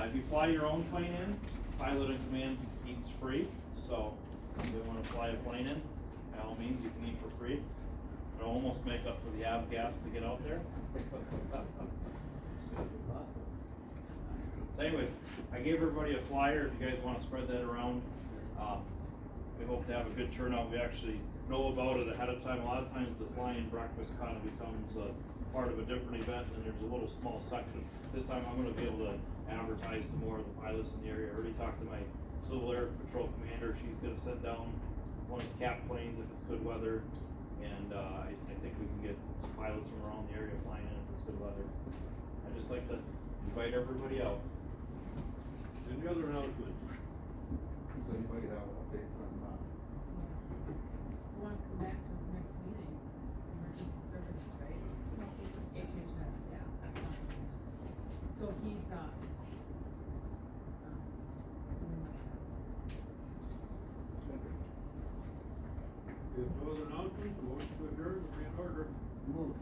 If you fly your own plane in, pilot in command eats free, so if you wanna fly a plane in, by all means, you can eat for free. It'll almost make up for the av gas to get out there. So anyway, I gave everybody a flyer if you guys wanna spread that around. we hope to have a good turnout. We actually know about it ahead of time. A lot of times the flying breakfast kind of becomes a part of a different event, and there's a little small section. This time I'm gonna be able to advertise to more of the pilots in the area. I already talked to my Civil Air Patrol commander. She's gonna send down one of the cap planes if it's good weather, and I think we can get some pilots from around the area flying in if it's good weather. I'd just like to invite everybody out. Any other announcements? Does anybody have updates on that? Who wants to come back to the next meeting? Emergency services, right? HHS, yeah. So he's, doing that. If no other announcements, motion to adjourn will be in order. Move.